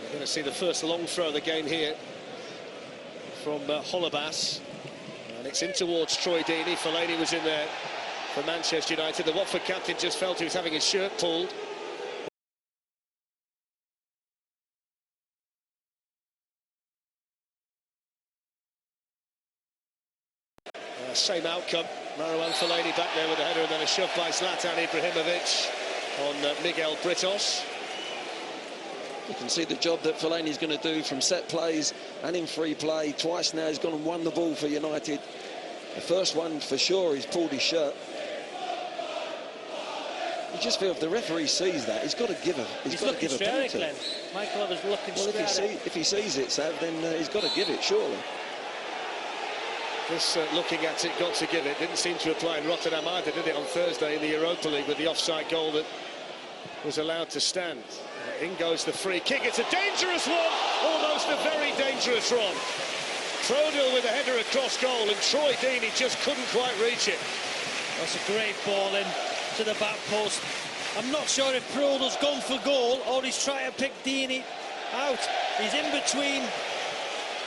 We're going to see the first long throw of the game here from Holebas. And it's in towards Troy Deeney. Fellaini was in there for Manchester United. The Watford captain just felt he was having his shirt pulled. Same outcome. Marouane Fellaini back there with a header, and then a shove by Zlatan Ibrahimovic on Miguel Britos. You can see the job that Fellaini's going to do from set plays and in free play. Twice now he's gone and won the ball for United. The first one for sure, he's pulled his shirt. You just feel if the referee sees that, he's got to give a penalty. Michael was looking well, if he sees it, Sav, then he's got to give it, surely. Just looking at it, got to give it. Didn't seem to apply in Rotterdam either, did it, on Thursday in the Europa League with the offside goal that was allowed to stand. In goes the free kick. It's a dangerous one, almost a very dangerous one. Robeul with a header across goal, and Troy Deeney just couldn't quite reach it. That's a great ball in to the back post. I'm not sure if Robeul's gone for goal or he's trying to pick Deeney out. He's in between.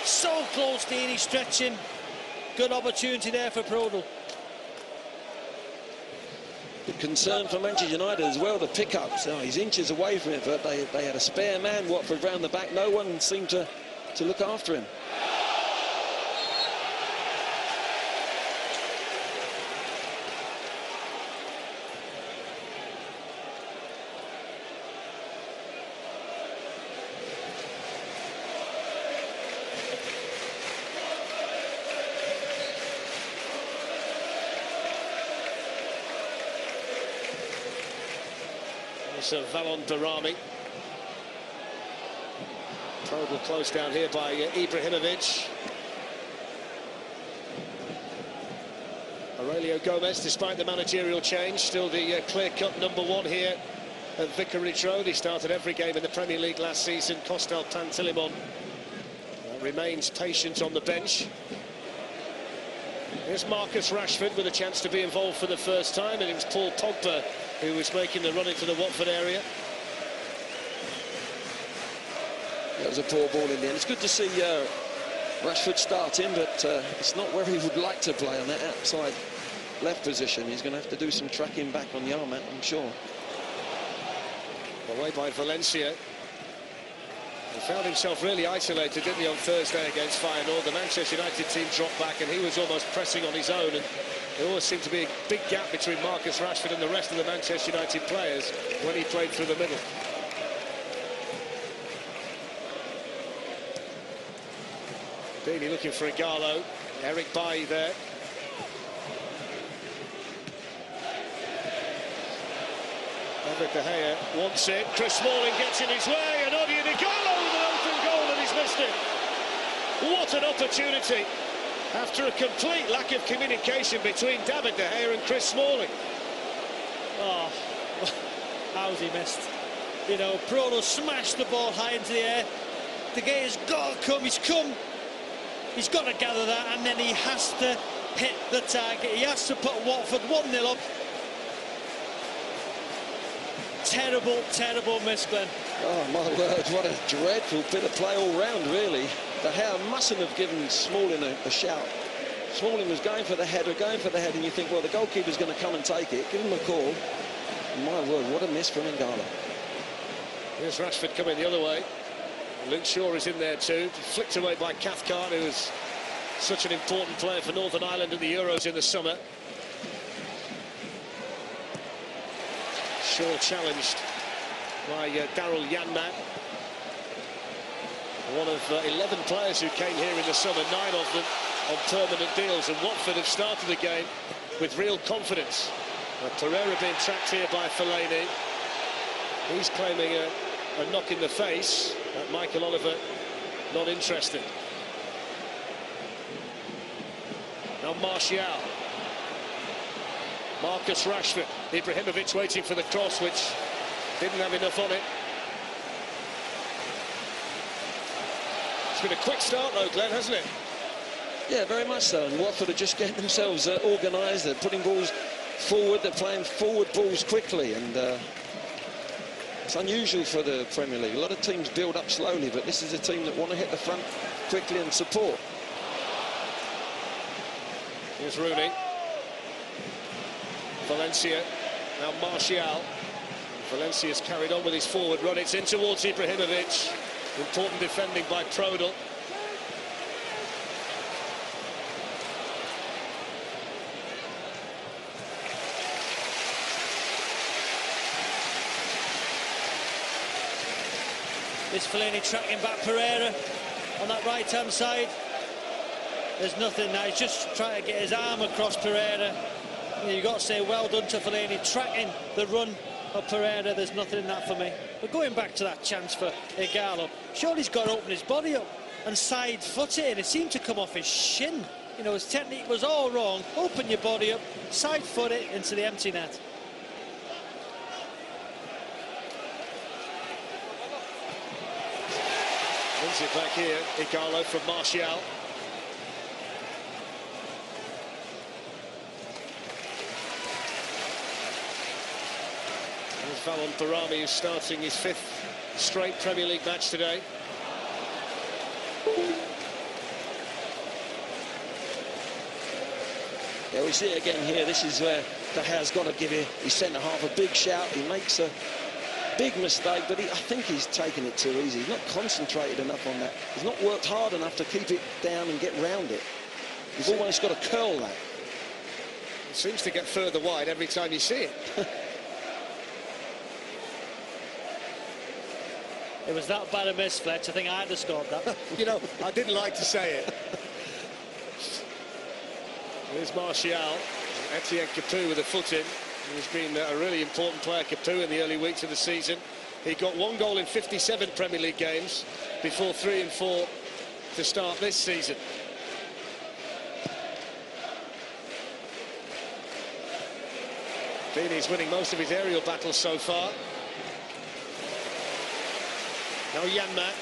So close, Deeney stretching. Good opportunity there for Robeul. Good concern for Manchester United as well, the pickups. Oh, he's inches away from it, but they had a spare man, Watford, round the back. No one seemed to look after him. Valon Darami. Robeul close down here by Ibrahimovic. Aurelio Gomez, despite the managerial change, still the clear-cut #1 here at Vicarage Road. He started every game in the Premier League last season. Costel Pantilimon remains patient on the bench. Here's Marcus Rashford with a chance to be involved for the first time, and it was Paul Pogba who was making the run into the Watford area. That was a poor ball in the end. It's good to see Rashford starting, but it's not where he would like to play on that outside left position. He's going to have to do some tracking back on the arm, I'm sure. Away by Valencia. He found himself really isolated, didn't he, on Thursday against Feyenoord. The Manchester United team dropped back and he was almost pressing on his own, and there always seemed to be a big gap between Marcus Rashford and the rest of the Manchester United players when he played through the middle. Deeney looking for Igalo. Eric Bailly there. David De Gea wants it. Chris Smalling gets in his way, and Odion Igalo with an open goal, and he's missed it. What an opportunity after a complete lack of communication between David De Gea and Chris Smalling. Oh, how's he missed? You know, Prono smashed the ball high into the air. De Gea's got to come. He's got to gather that, and then he has to hit the target. He has to put Watford 1-0 up. Terrible, terrible miss, Glenn. Oh, my word, what a dreadful bit of play all round, really. De Gea mustn't have given Smalling a shout. Smalling was going for the header, and you think, well, the goalkeeper's going to come and take it. Give him a call. My word, what a miss from Igalo. Here's Rashford coming the other way. Luke Shaw is in there too, flicked away by Cathcart, who was such an important player for Northern Ireland at the Euros in the summer. Shaw challenged by Daryl Janmaat, one of 11 players who came here in the summer, 9 of them on permanent deals, and Watford have started the game with real confidence. Pereira being tracked here by Fellaini. He's claiming a knock in the face. Michael Oliver not interested. Now Martial. Marcus Rashford. Ibrahimovic waiting for the cross, which didn't have enough on it. It's been a quick start though, Glenn, hasn't it? Yeah, very much so. And Watford are just getting themselves organised. They're putting balls forward. They're playing forward balls quickly, and It's unusual for the Premier League. A lot of teams build up slowly, but this is a team that want to hit the front quickly and support. Here's Rooney. Valencia, now Martial. Valencia's carried on with his forward run. It's in towards Ibrahimovic. Important defending by Robeul. This Fellaini tracking back Pereira on that right-hand side. There's nothing now. He's just trying to get his arm across Pereira. You've got to say well done to Fellaini, tracking the run of Pereira. There's nothing in that for me. But going back to that chance for Ighalo, surely he's got to open his body up and side foot it. It seemed to come off his shin. You know, his technique was all wrong. Open your body up, side foot it into the empty net. Wins it back here. Ighalo from Martial. Valon Barami is starting his 5th straight Premier League match today. Yeah, we see it again here. This is where De Gea's got to give his centre-half a big shout. He makes a big mistake, but I think he's taken it too easy. He's not concentrated enough on that. He's not worked hard enough to keep it down and get round it. He's almost got to curl that. It seems to get further wide every time you see it. It was that bad a miss, Fletch. I think I'd have scored that. You know, I didn't like to say it. Here's Martial. Etienne Capoue with a foot in. He's been a really important player, Capoue, in the early weeks of the season. He got 1 goal in 57 Premier League games before 3 and 4 to start this season. Deeney's winning most of his aerial battles so far. Now Janmaat.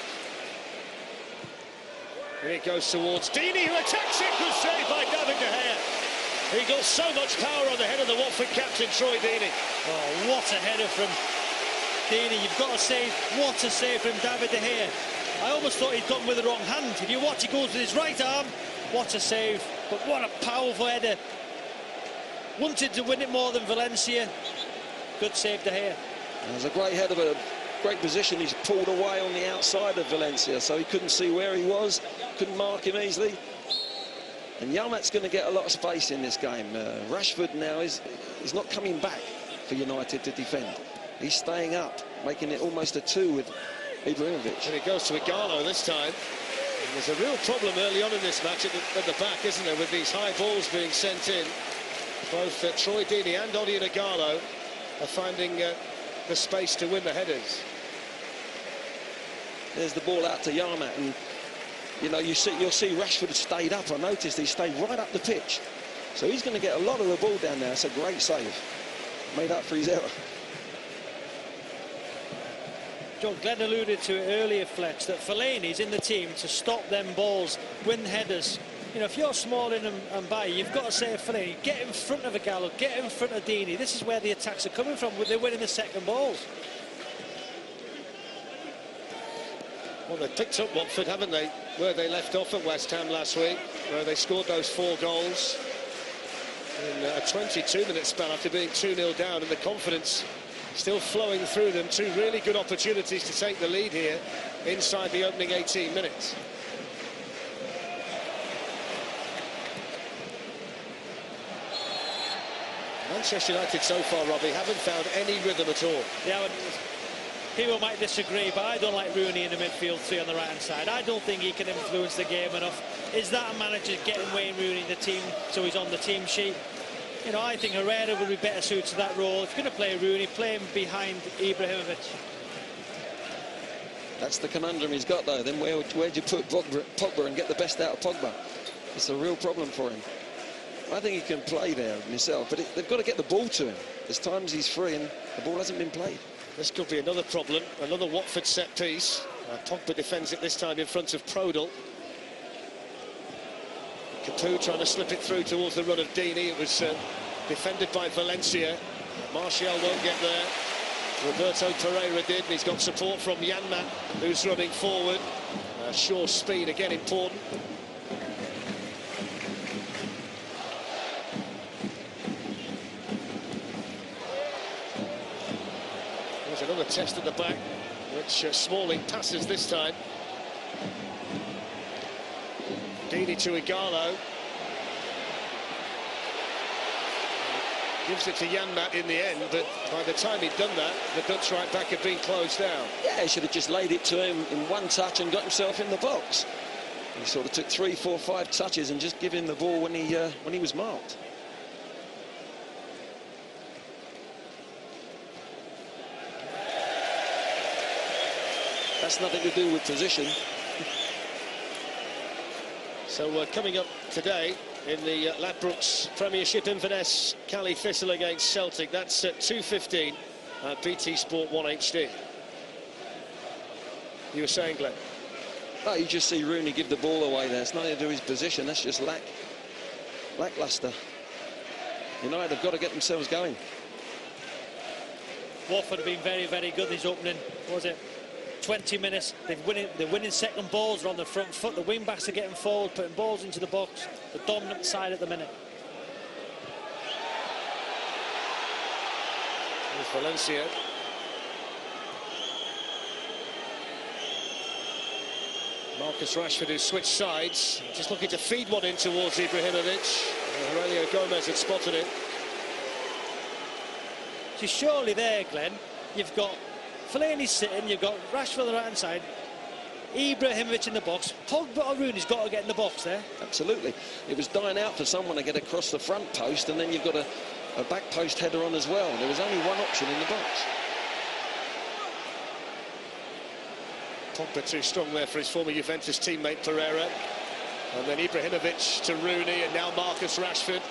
And it goes towards Deeney, who attacks it. Good save by David De Gea. He got so much power on the head of the Watford captain, Troy Deeney. Oh, what a header from Deeney. You've got to say, what a save from David De Gea. I almost thought he'd gotten with the wrong hand. If you watch, he goes with his right arm. What a save. But what a powerful header. Wanted to win it more than Valencia. Good save, De Gea. It was a great header, but a great position. He's pulled away on the outside of Valencia, so he couldn't see where he was, couldn't mark him easily. And Janmaat's going to get a lot of space in this game. Rashford now is not coming back for United to defend. He's staying up, making it almost a 2 with Ibrahimovic. And it goes to Ighalo this time. And there's a real problem early on in this match at the back, isn't there, with these high balls being sent in. Both Troy Deeney and Odion Ighalo are finding the space to win the headers. There's the ball out to Janmaat, and you know, you'll see Rashford stayed up. I noticed he stayed right up the pitch, so he's going to get a lot of the ball down there. It's a great save, made up for his error. John Glenn alluded to it earlier, Fletch, that Fellaini's in the team to stop them balls, win headers. You know, if you're Smalling and Bailly, you've got to say to Fellaini, get in front of Ighalo, get in front of Deeney. This is where the attacks are coming from. They're winning the second balls. Well, they've picked up Watford, haven't they? Where they left off at West Ham last week, where they scored those 4 goals in a 22-minute spell after being 2-0 down, and the confidence still flowing through them. 2 really good opportunities to take the lead here inside the opening 18 minutes. Manchester United so far, Robbie, haven't found any rhythm at all. Yeah, people might disagree, but I don't like Rooney in the midfield 3 on the right-hand side. I don't think he can influence the game enough. Is that a manager getting Wayne Rooney in the team so he's on the team sheet? You know, I think Herrera would be better suited to that role. If you're going to play Rooney, play him behind Ibrahimovic. That's the conundrum he's got, though. Then where'd you put Pogba and get the best out of Pogba? It's a real problem for him. I think he can play there himself, but they've got to get the ball to him. There's times he's free and the ball hasn't been played. This could be another problem, another Watford set piece. Pogba defends it this time in front of Robeul. Capoue trying to slip it through towards the run of Deeney. It was defended by Valencia. Martial won't get there. Roberto Pereira did, and he's got support from Janmaat, who's running forward. Shaw's speed, again, important. There's another test at the back, which Smalling passes this time. Dini to Igalo. Gives it to Janmaat in the end, but by the time he'd done that, the Dutch right back had been closed down. Yeah, he should have just laid it to him in one touch and got himself in the box. He sort of took 3, 4, 5 touches and just give him the ball when he was marked. That's nothing to do with position. So coming up today in the Ladbrokes Premiership, Inverness, Cali Thistle against Celtic. That's at 2:15 at BT Sport 1 HD. You were saying, Glenn? Oh, you just see Rooney give the ball away there. It's nothing to do with his position. That's just lackluster. United have got to get themselves going. Watford have been very, very good this opening. What was it 20 minutes? They're winning second balls. They're on the front foot. The wing backs are getting forward, putting balls into the box. The dominant side at the minute. There's Valencia. Marcus Rashford, who switched sides, just looking to feed one in towards Ibrahimovic. Aurelio Gomez had spotted it. So surely there, Glenn, you've got Fellaini sitting, you've got Rashford on the right-hand side, Ibrahimovic in the box. Pogba or Rooney's got to get in the box there. Absolutely. It was dying out for someone to get across the front post, and then you've got a back post header on as well. There was only one option in the box. Pogba too strong there for his former Juventus teammate Pereira. And then Ibrahimovic to Rooney, and now Marcus Rashford.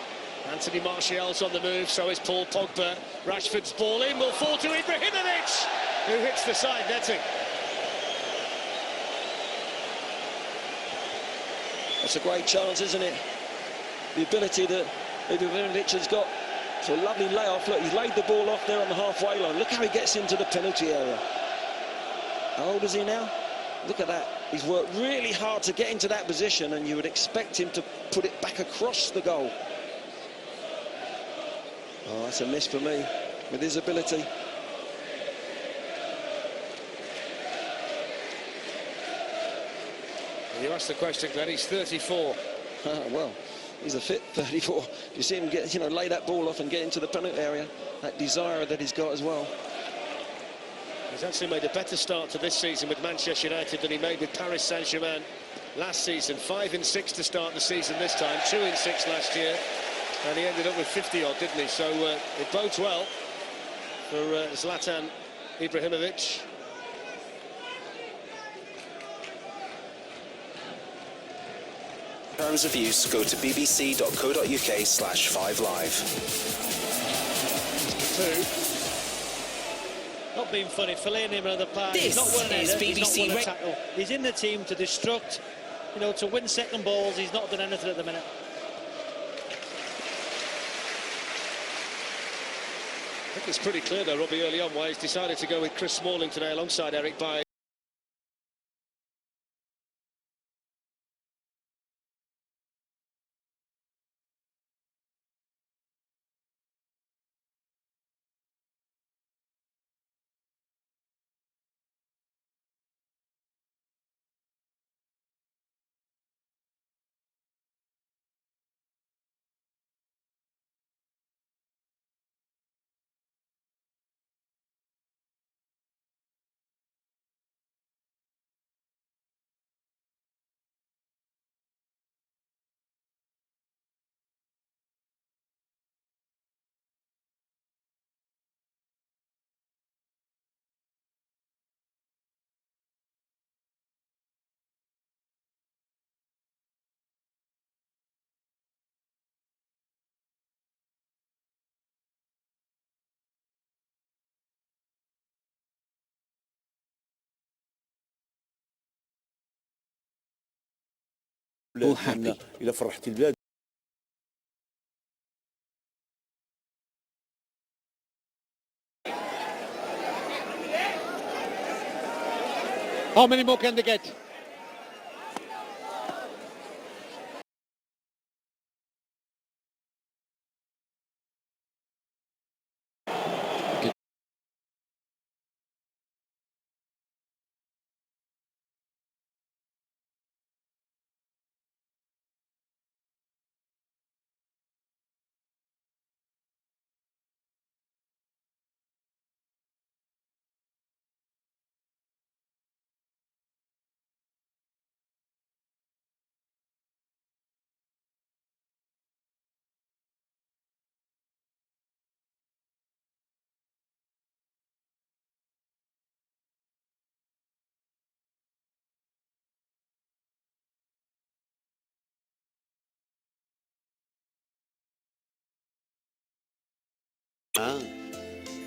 Anthony Martial's on the move, so is Paul Pogba. Rashford's ball in, will fall to Ibrahimovic, who hits the side netting. That's a great chance, isn't it? The ability that Ibrahimovic has got. It's a lovely layoff. Look, he's laid the ball off there on the halfway line. Look how he gets into the penalty area. How old is he now? Look at that. He's worked really hard to get into that position, and you would expect him to put it back across the goal. Oh, that's a miss for me, with his ability. You asked the question, Glenn, he's 34. Well, he's a fit 34. You see him get, lay that ball off and get into the penalty area. That desire that he's got as well. He's actually made a better start to this season with Manchester United than he made with Paris Saint-Germain last season. 5 in 6 to start the season this time, 2 in 6 last year. And he ended up with 50-odd, didn't he? So it bodes well for Zlatan Ibrahimovic. Terms of use, go to bbc.co.uk/5live. 2. Not being funny, Fellaini in another part. This He's not won an is header, BBC he's not won a tackle. He's in the team to destruct, to win second balls. He's not done anything at the minute. I think it's pretty clear, though, Robbie, early on, why he's decided to go with Chris Smalling today alongside Eric Bailly. إذا فرحت البلاد How many more can they get? हाँ,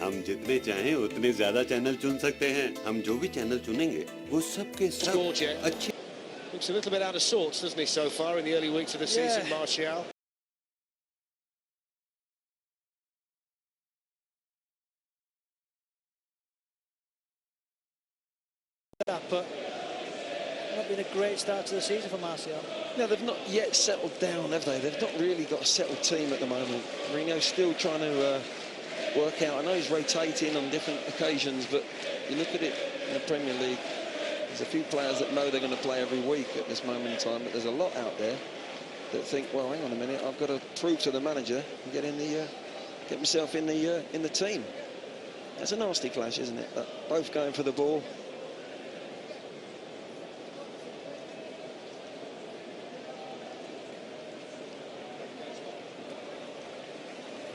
हम जितने चाहें उतने ज्यादा channel चुन सकते हैं। हम जो भी चैनल चुनेंगे वो सबके सब Scored yet. अच्छे। Looks a little bit out of sorts, doesn't he, so far in the early weeks of the season, Martial? But not been a great start to the season for Martial. No, they've not yet settled down, have they? They've not really got a settled team at the moment. Mourinho's still trying to work out. I know he's rotating on different occasions, but you look at it in the Premier League, there's a few players that know they're going to play every week at this moment in time, but there's a lot out there that think, well, hang on a minute, I've got to prove to the manager and get myself in the team. That's a nasty clash, isn't it? Both going for the ball.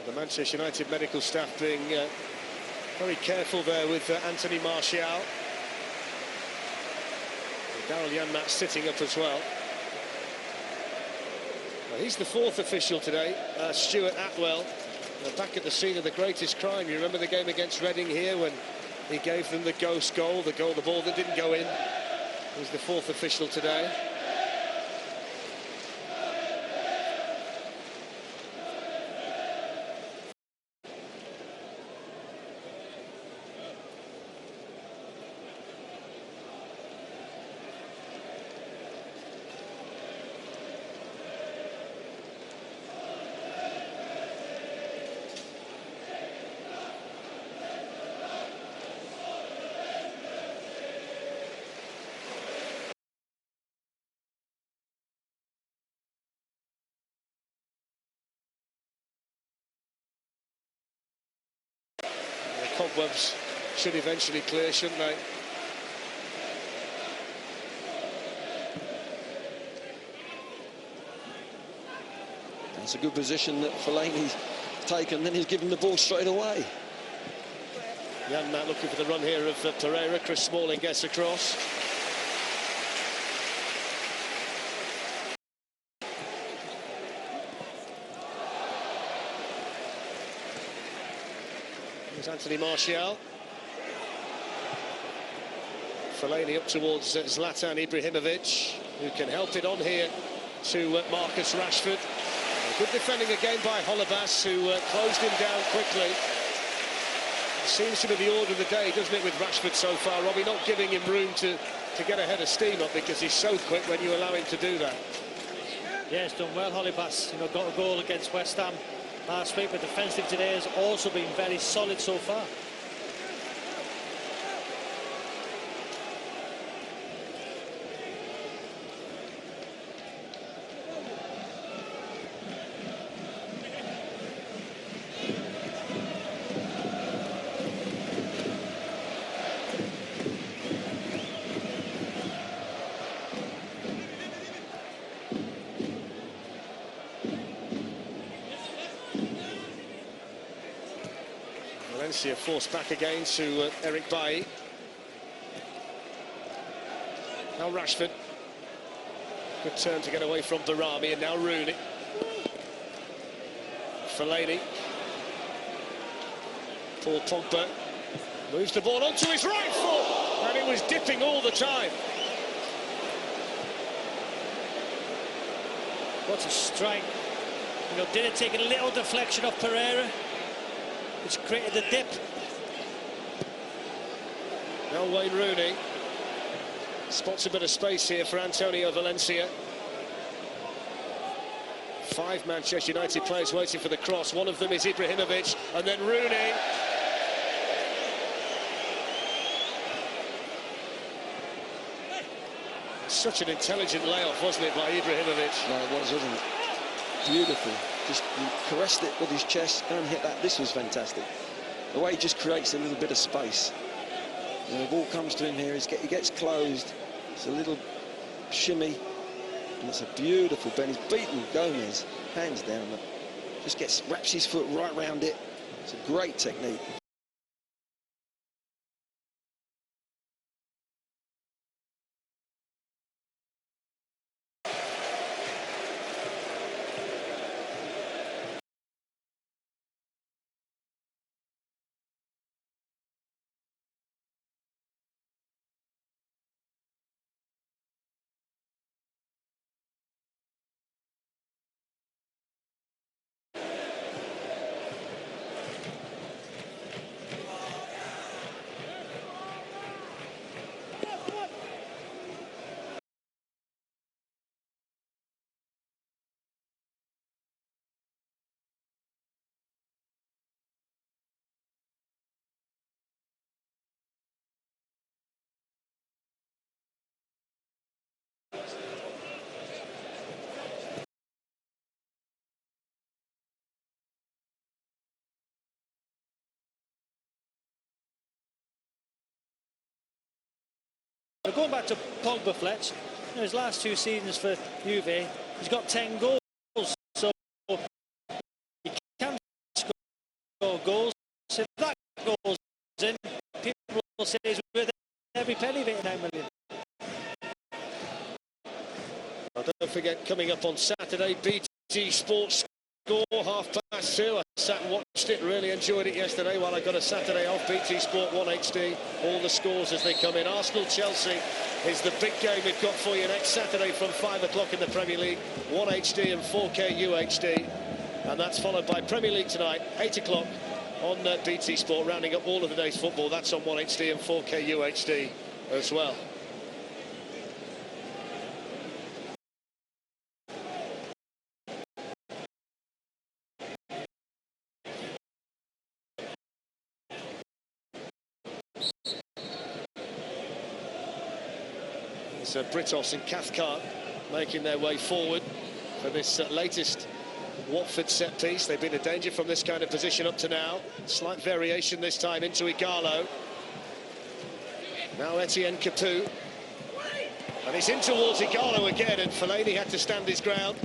The Manchester United medical staff being very careful there with Anthony Martial. Daryl Janmaat sitting up as well. Well, he's the fourth official today, Stuart Atwell. Back at the scene of the greatest crime. You remember the game against Reading here when he gave them the ghost goal, the ball that didn't go in. He's the fourth official today. Cobwebs should eventually clear, shouldn't they? That's a good position that Fellaini's taken, then he's given the ball straight away. Janmaat looking for the run here of Pereira. Chris Smalling gets across. Here's Anthony Martial. Fellaini up towards Zlatan Ibrahimovic, who can help it on here to Marcus Rashford. Good defending again by Holebas, who closed him down quickly. Seems to be the order of the day, doesn't it, with Rashford so far, Robbie? Not giving him room to get a head of steam up, because he's so quick when you allow him to do that. Yeah, it's done well, Holebas. You know, got a goal against West Ham last week, but defensively today has also been very solid so far. Valencia forced back again to Eric Bailly. Now Rashford. Good turn to get away from Barami, and now Rooney. Fellaini. Paul Pogba moves the ball onto his right foot, and it was dipping all the time. What a strike. You know, did it take a little deflection off Pereira, which created the dip. Now Wayne Rooney. Spots a bit of space here for Antonio Valencia. 5 Manchester United players waiting for the cross. One of them is Ibrahimovic, and then Rooney. Such an intelligent layoff, wasn't it, by Ibrahimovic? No, it wasn't it? Beautiful. Just caressed it with his chest, go and hit that. This was fantastic. The way he just creates a little bit of space. You know, the ball comes to him here, he gets closed. It's a little shimmy. And it's a beautiful bend. He's beaten Gomez, hands down. Just wraps his foot right round it. It's a great technique. Going back to Pogba, Fletch, his last 2 seasons for Juve, he's got 10 goals, so he can score goals. If that goes in, people will say he's worth every penny of 89 million. Well, don't forget, coming up on Saturday, BT Sports Score, 2:30. I sat and watched it, really enjoyed it yesterday while I got a Saturday off. BT Sport 1 HD, all the scores as they come in. Arsenal-Chelsea is the big game we've got for you next Saturday from 5 o'clock in the Premier League, 1 HD and 4K UHD. And that's followed by Premier League tonight, 8 o'clock on BT Sport, rounding up all of the day's football. That's on 1 HD and 4K UHD as well. Britos and Cathcart making their way forward for this latest Watford set piece. They've been in danger from this kind of position up to now. Slight variation this time into Igalo. Now Etienne Capoue. And he's in towards Igalo again, and Fellaini had to stand his ground.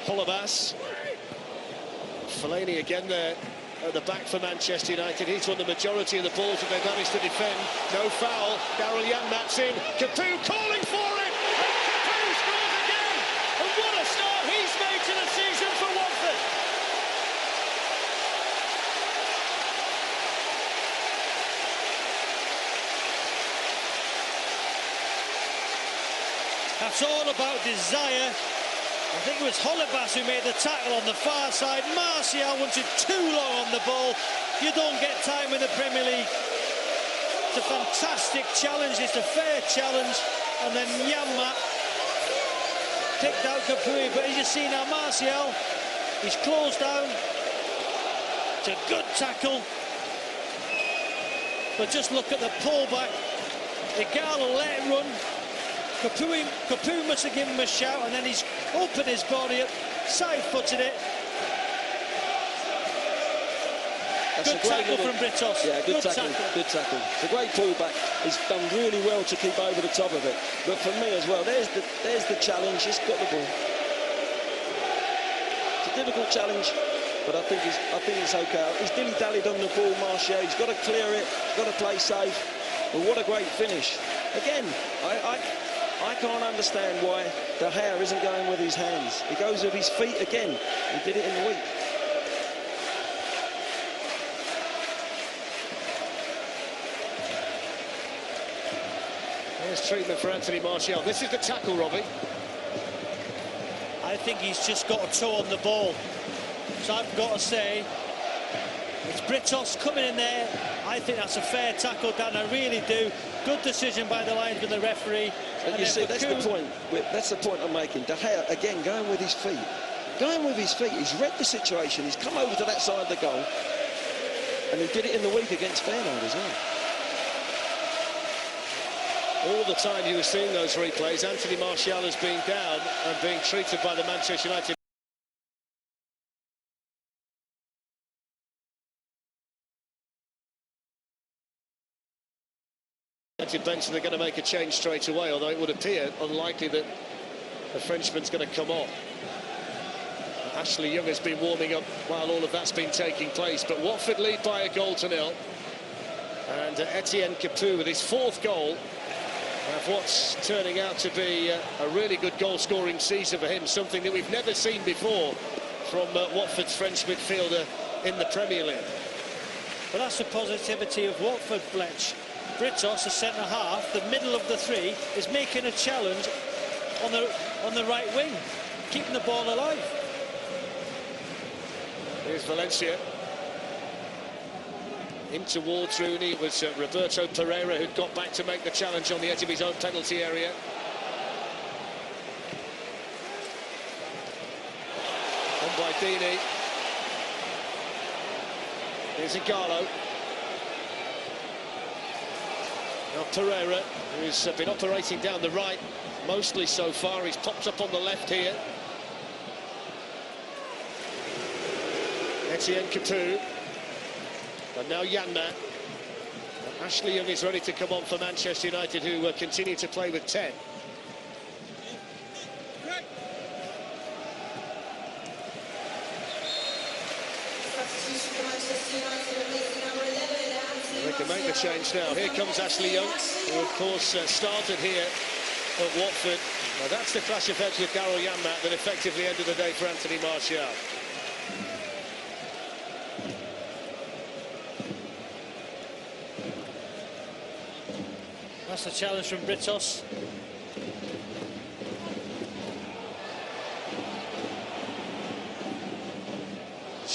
Holebas. Fellaini again there at the back for Manchester United. He's won the majority of the balls that they've managed to defend. No foul. Daryl Janmaat's in. Capoue calling for it. And Capoue scores again. And what a start he's made to the season for Watford. That's all about desire. I think it was Holebas who made the tackle on the far side. Martial wanted too long on the ball. You don't get time in the Premier League. It's a fantastic challenge. It's a fair challenge. And then Janmaat picked out Capoue. But as you see now, Martial, he's closed down. It's a good tackle. But just look at the pullback. Igalo let it run. Capoue must have given him a shout, and then he's opened his body up, side-footed it. That's good tackle from Britos. Yeah, good tackle. Good tackle. It's a great pullback. He's done really well to keep over the top of it. But for me as well, there's the challenge. He's got the ball. It's a difficult challenge, but I think it's okay. He's dilly-dallied on the ball, Martial. He's got to clear it. Got to play safe. But what a great finish! Again, I can't understand why De Gea isn't going with his hands. He goes with his feet again. He did it in the week. There's treatment for Anthony Martial. This is the tackle, Robbie. I think he's just got a toe on the ball. So I've got to say, It's Britos coming in there. I think that's a fair tackle, Dan, I really do. Good decision by the linesman, the referee. And you see, that's the point. That's the point I'm making. De Gea, again, going with his feet. Going with his feet. He's read the situation. He's come over to that side of the goal. And he did it in the week against Feyenoord as well. All the time you were seeing those replays, Anthony Martial is being down and being treated by the Manchester United bench. They're going to make a change straight away, although it would appear unlikely that the Frenchman's going to come on. Ashley Young has been warming up while all of that's been taking place, but Watford lead by a goal to nil. And Etienne Capoue with his 4th goal of what's turning out to be a really good goal-scoring season for him, something that we've never seen before from Watford's French midfielder in the Premier League. But that's the positivity of Watford, Fletch. Britos, the centre-half, the middle of the three, is making a challenge on the right wing, keeping the ball alive. Here's Valencia. In towards Rooney. It was Roberto Pereira who'd got back to make the challenge on the edge of his own penalty area. On by Deeney. Here's Igalo. Now Pereira, who's been operating down the right mostly so far. He's popped up on the left here. Etienne Capoue. And now Janmaat. Ashley Young is ready to come on for Manchester United, who continue to play with 10. They can make the change now. Here comes Ashley Young, who of course started here at Watford. Now that's the clash of heads with Daryl Janmaat that effectively ended the day for Anthony Martial. That's the challenge from Britos.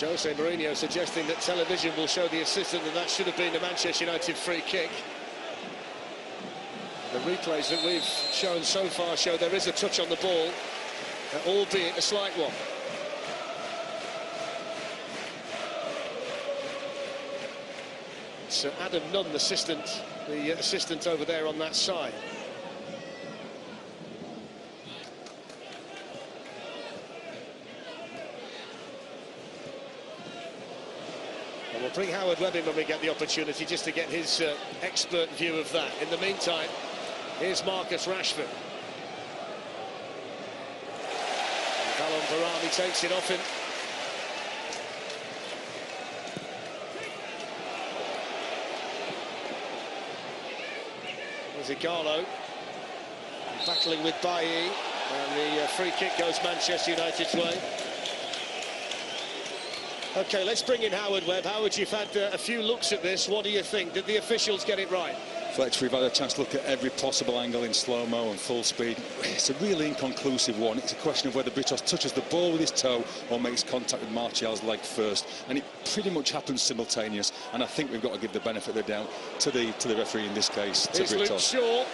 Jose Mourinho suggesting that television will show the assistant that should have been a Manchester United free kick. The replays that we've shown so far show there is a touch on the ball, albeit a slight one. It's Adam Nunn, the assistant over there on that side. And we'll bring Howard Webb in when we get the opportunity, just to get his expert view of that. In the meantime, here's Marcus Rashford. Valon Barami takes it off him. Igalo battling with Bailly, and the free kick goes Manchester United's way. OK, let's bring in Howard Webb. Howard, you've had a few looks at this. What do you think? Did the officials get it right? Fletch, we've had a chance to look at every possible angle in slow-mo and full speed. It's a really inconclusive one. It's a question of whether Britos touches the ball with his toe or makes contact with Martial's leg first, and it pretty much happens simultaneous. And I think we've got to give the benefit of the doubt to the referee in this case, to Here's Britos. Luke Shaw,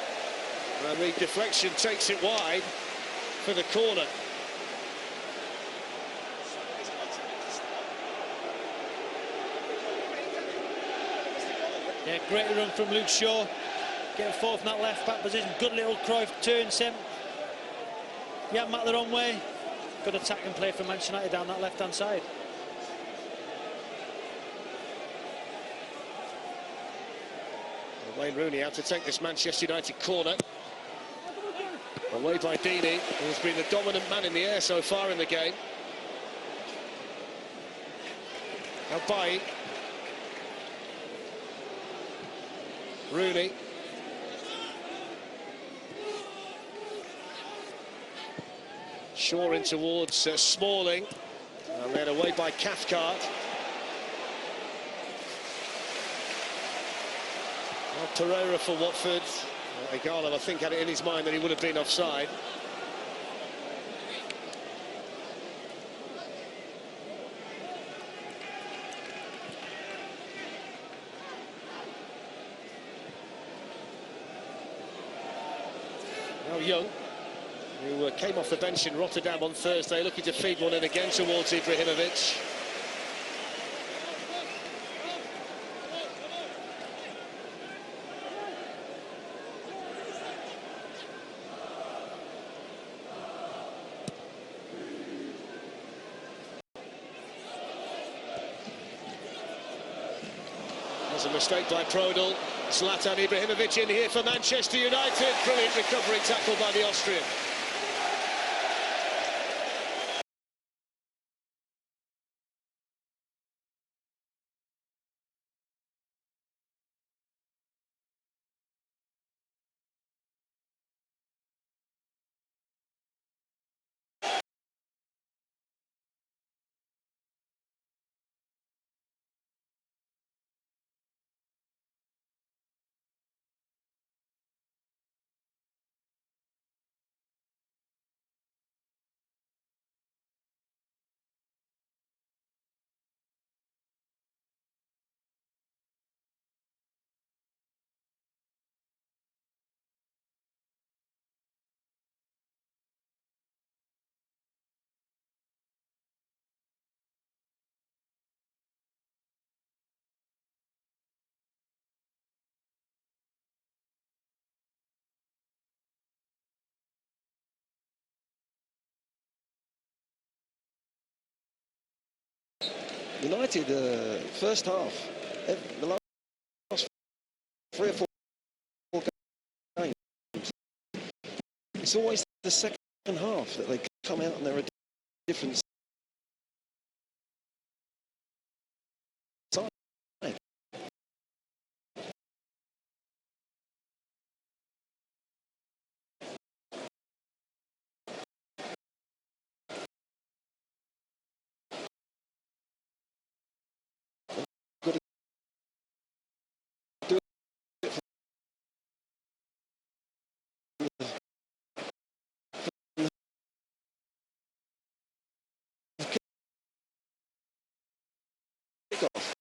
and the deflection takes it wide for the corner. Yeah, great run from Luke Shaw. Getting forward from that left-back position. Good little Cruyff turn, sent Janmaat the wrong way. Good attacking play from Manchester United down that left-hand side. Wayne Rooney out to take this Manchester United corner. Away by Deeney, who's been the dominant man in the air so far in the game. Now Bailly. Rooney. Shaw in towards Smalling. And then away by Cathcart. Well, Pereira for Watford. Igalo, I think, had it in his mind that he would have been offside. Now Young, who came off the bench in Rotterdam on Thursday, looking to feed one in again towards Ibrahimovic. There's a mistake by Prodel. Zlatan Ibrahimovic in here for Manchester United. Brilliant recovery tackle by the Austrian. United, first half, the last 3 or 4 games, it's always the second half that they come out and they're a different side. Got to do it from the kick-off.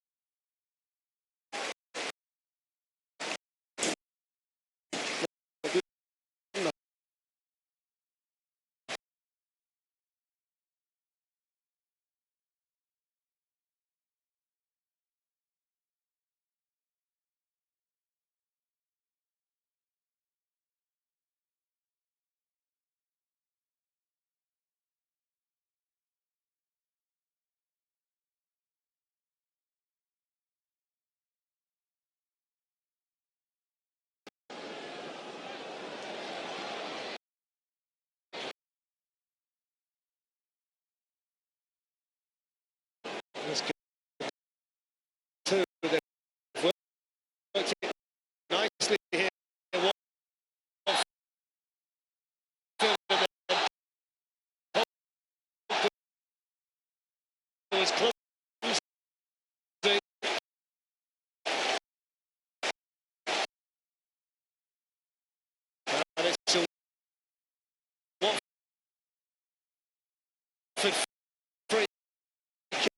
Let's get two. They've worked it nicely here. Was clumsy. And it's a Watford free kick.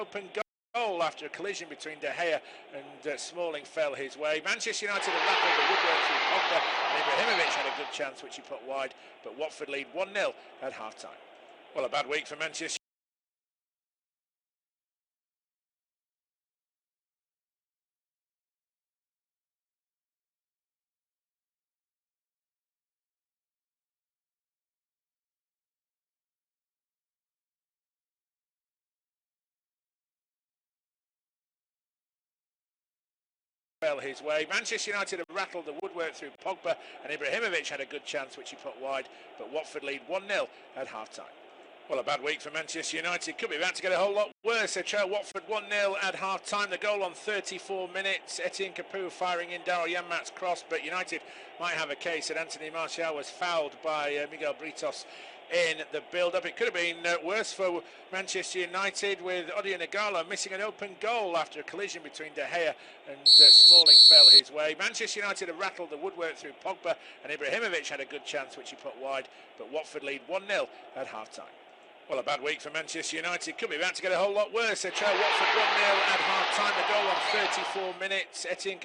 Open goal after a collision between De Gea and Smalling fell his way. Manchester United have rattled the woodwork through Pogba, and Ibrahimovic had a good chance which he put wide, but Watford lead 1-0 at half-time. Well, a bad week for Manchester fell his way. Manchester United have rattled the woodwork through Pogba, and Ibrahimovic had a good chance which he put wide, but Watford lead 1-0 at half-time. Well, a bad week for Manchester United. Could be about to get a whole lot worse. They trail Watford 1-0 at half-time. The goal on 34 minutes. Etienne Capoue firing in Daryl Janmaat's cross, but United might have a case that Anthony Martial was fouled by Miguel Britos in the build-up. It could have been worse for Manchester United, with Odion Igalo missing an open goal after a collision between De Gea and Smalling fell his way. Manchester United have rattled the woodwork through Pogba, and Ibrahimovic had a good chance which he put wide, but Watford lead 1-0 at half-time. Well, a bad week for Manchester United. Could be about to get a whole lot worse. They trail Watford 1-0 at half-time. The goal on 34 minutes. Etienne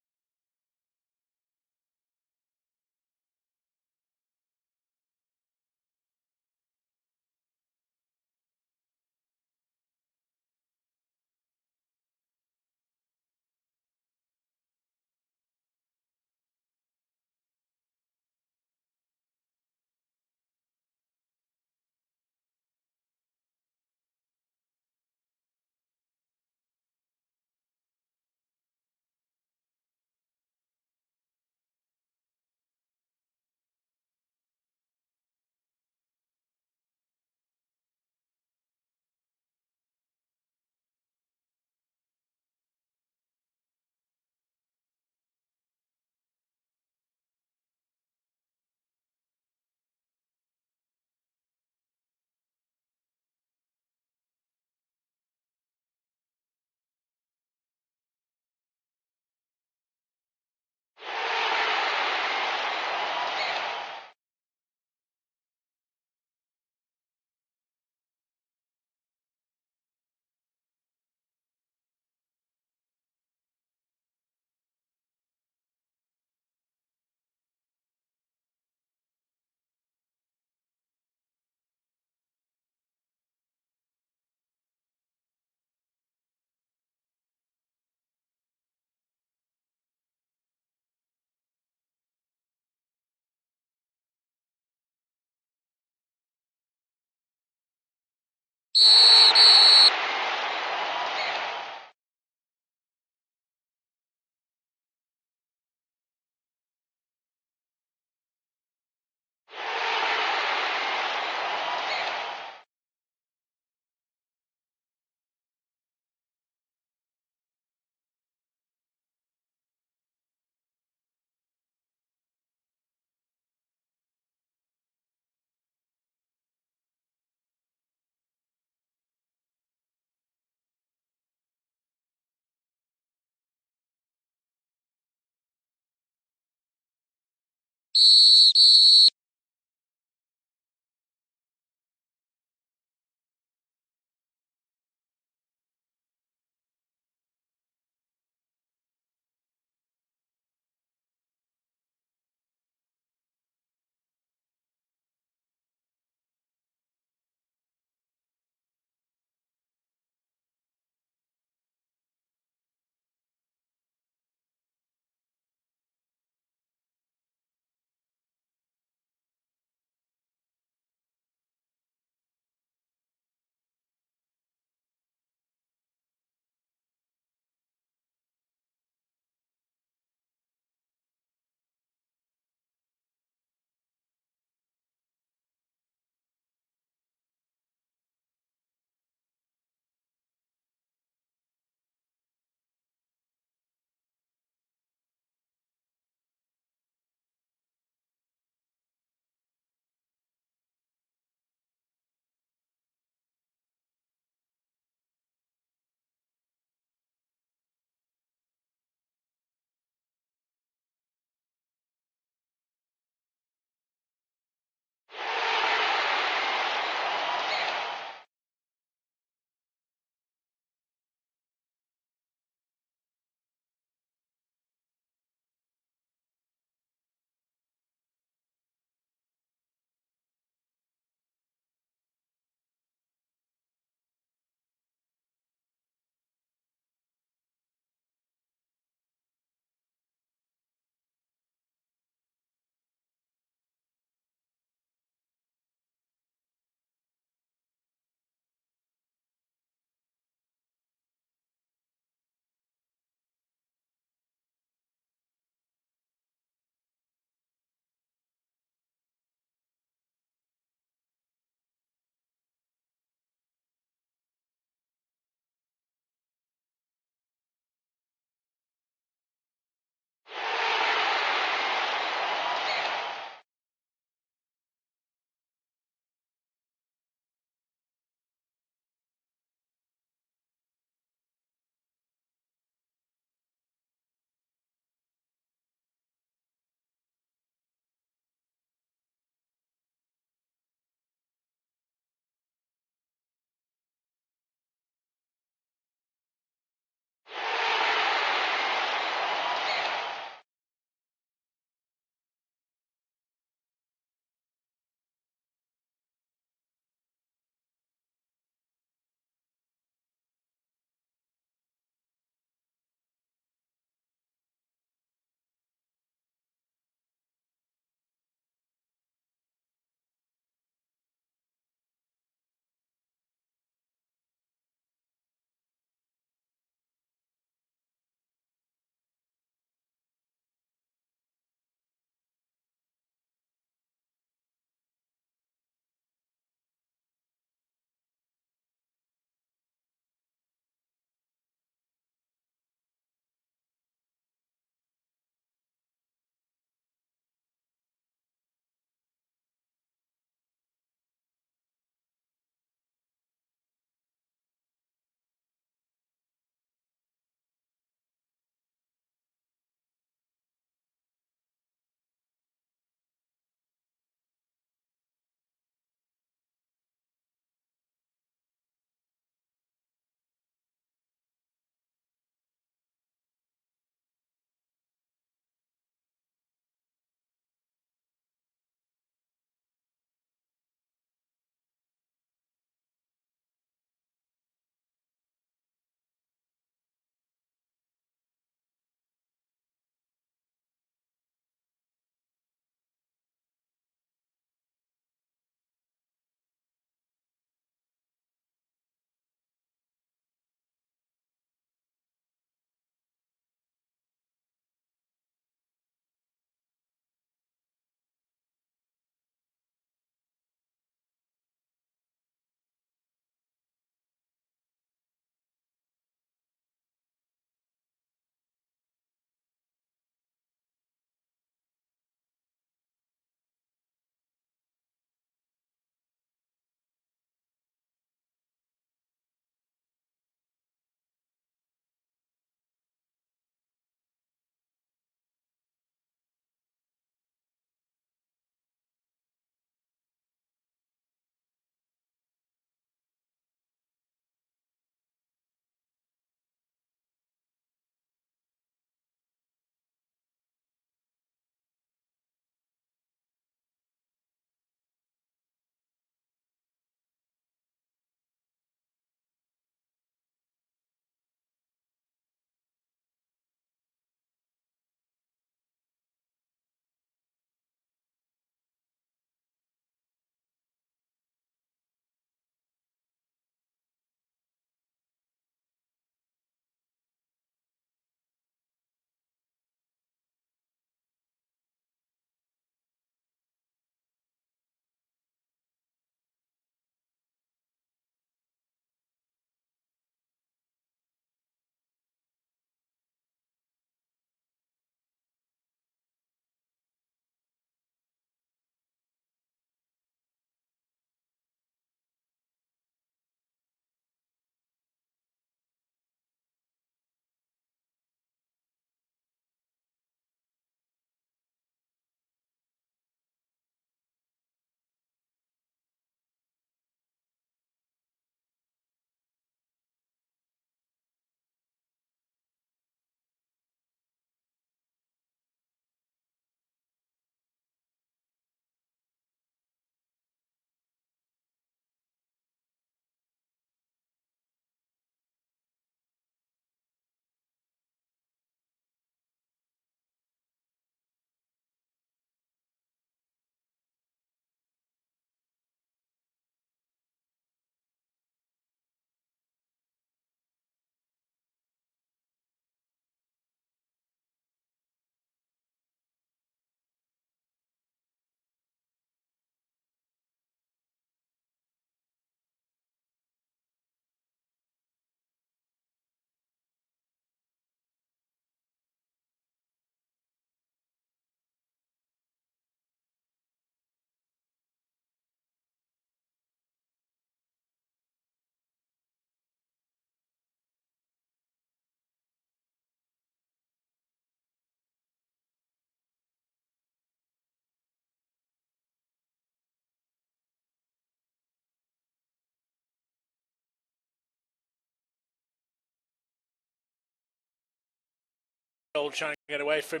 goal, trying to get away from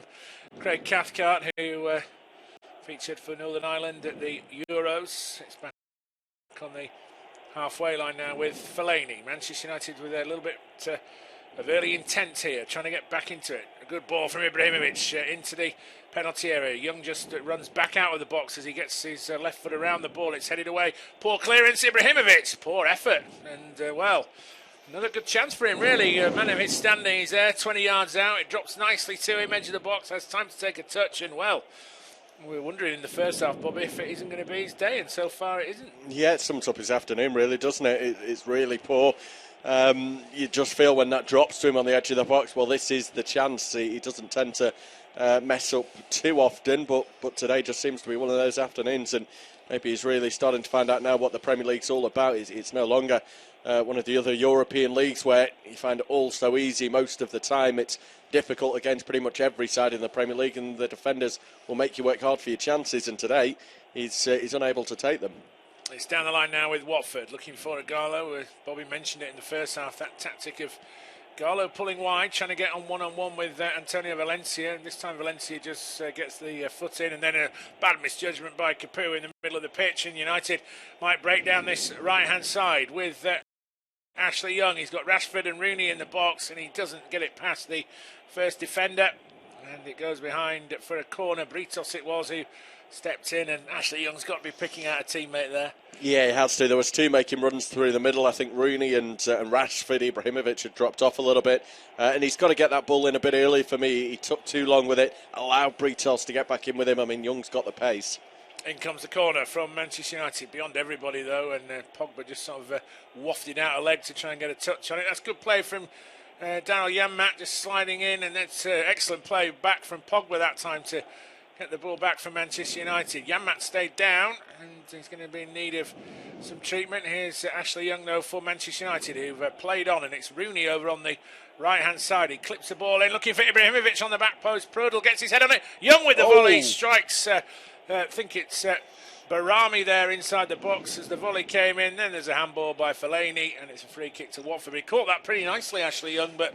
Craig Cathcart, who featured for Northern Ireland at the Euros. It's back on the halfway line now with Fellaini. Manchester United with a little bit of early intent here, trying to get back into it. A good ball from Ibrahimovic into the penalty area. Young just runs back out of the box as he gets his left foot around the ball. It's headed away. Poor clearance, Ibrahimovic. Poor effort. And, well, another good chance for him, really. Manovic standing, he's there, 20 yards out. It drops nicely to him, edge of the box, has time to take a touch, and, well, we were wondering in the first half, Bobby, if it isn't going to be his day, and so far it isn't. Yeah, it sums up his afternoon, really, doesn't it? It's really poor. You just feel when that drops to him on the edge of the box, well, this is the chance. He doesn't tend to mess up too often, but today just seems to be one of those afternoons, and maybe he's really starting to find out now what the Premier League's all about. It's no longer one of the other European leagues where you find it all so easy most of the time. It's difficult against pretty much every side in the Premier League, and the defenders will make you work hard for your chances, and today he's unable to take them. It's down the line now with Watford, looking for a Garlow. Bobby mentioned it in the first half, that tactic of Garlow pulling wide, trying to get on one-on-one with Antonio Valencia, and this time Valencia just gets the foot in, and then a bad misjudgment by Capoue in the middle of the pitch, and United might break down this right-hand side with Ashley Young. He's got Rashford and Rooney in the box, and he doesn't get it past the first defender, and it goes behind for a corner. Britos it was who stepped in, and Ashley Young's got to be picking out a teammate there. Yeah, he has to. There was two making runs through the middle. I think Rooney and Rashford. Ibrahimovic had dropped off a little bit, and he's got to get that ball in a bit early. For me, he took too long with it. Allowed Britos to get back in with him. I mean, Young's got the pace. In comes the corner from Manchester United, beyond everybody though, and Pogba just sort of wafted out a leg to try and get a touch on it. That's good play from Daryl Janmaat, just sliding in, and that's excellent play back from Pogba that time to get the ball back from Manchester United. Janmaat stayed down, and he's going to be in need of some treatment. Here's Ashley Young though for Manchester United, who've played on, and it's Rooney over on the right-hand side. He clips the ball in, looking for Ibrahimovic on the back post. Proudl gets his head on it. Young with the volley, strikes... I think it's Barami there inside the box as the volley came in. Then there's a handball by Fellaini, and it's a free kick to Watford. He caught that pretty nicely, Ashley Young, but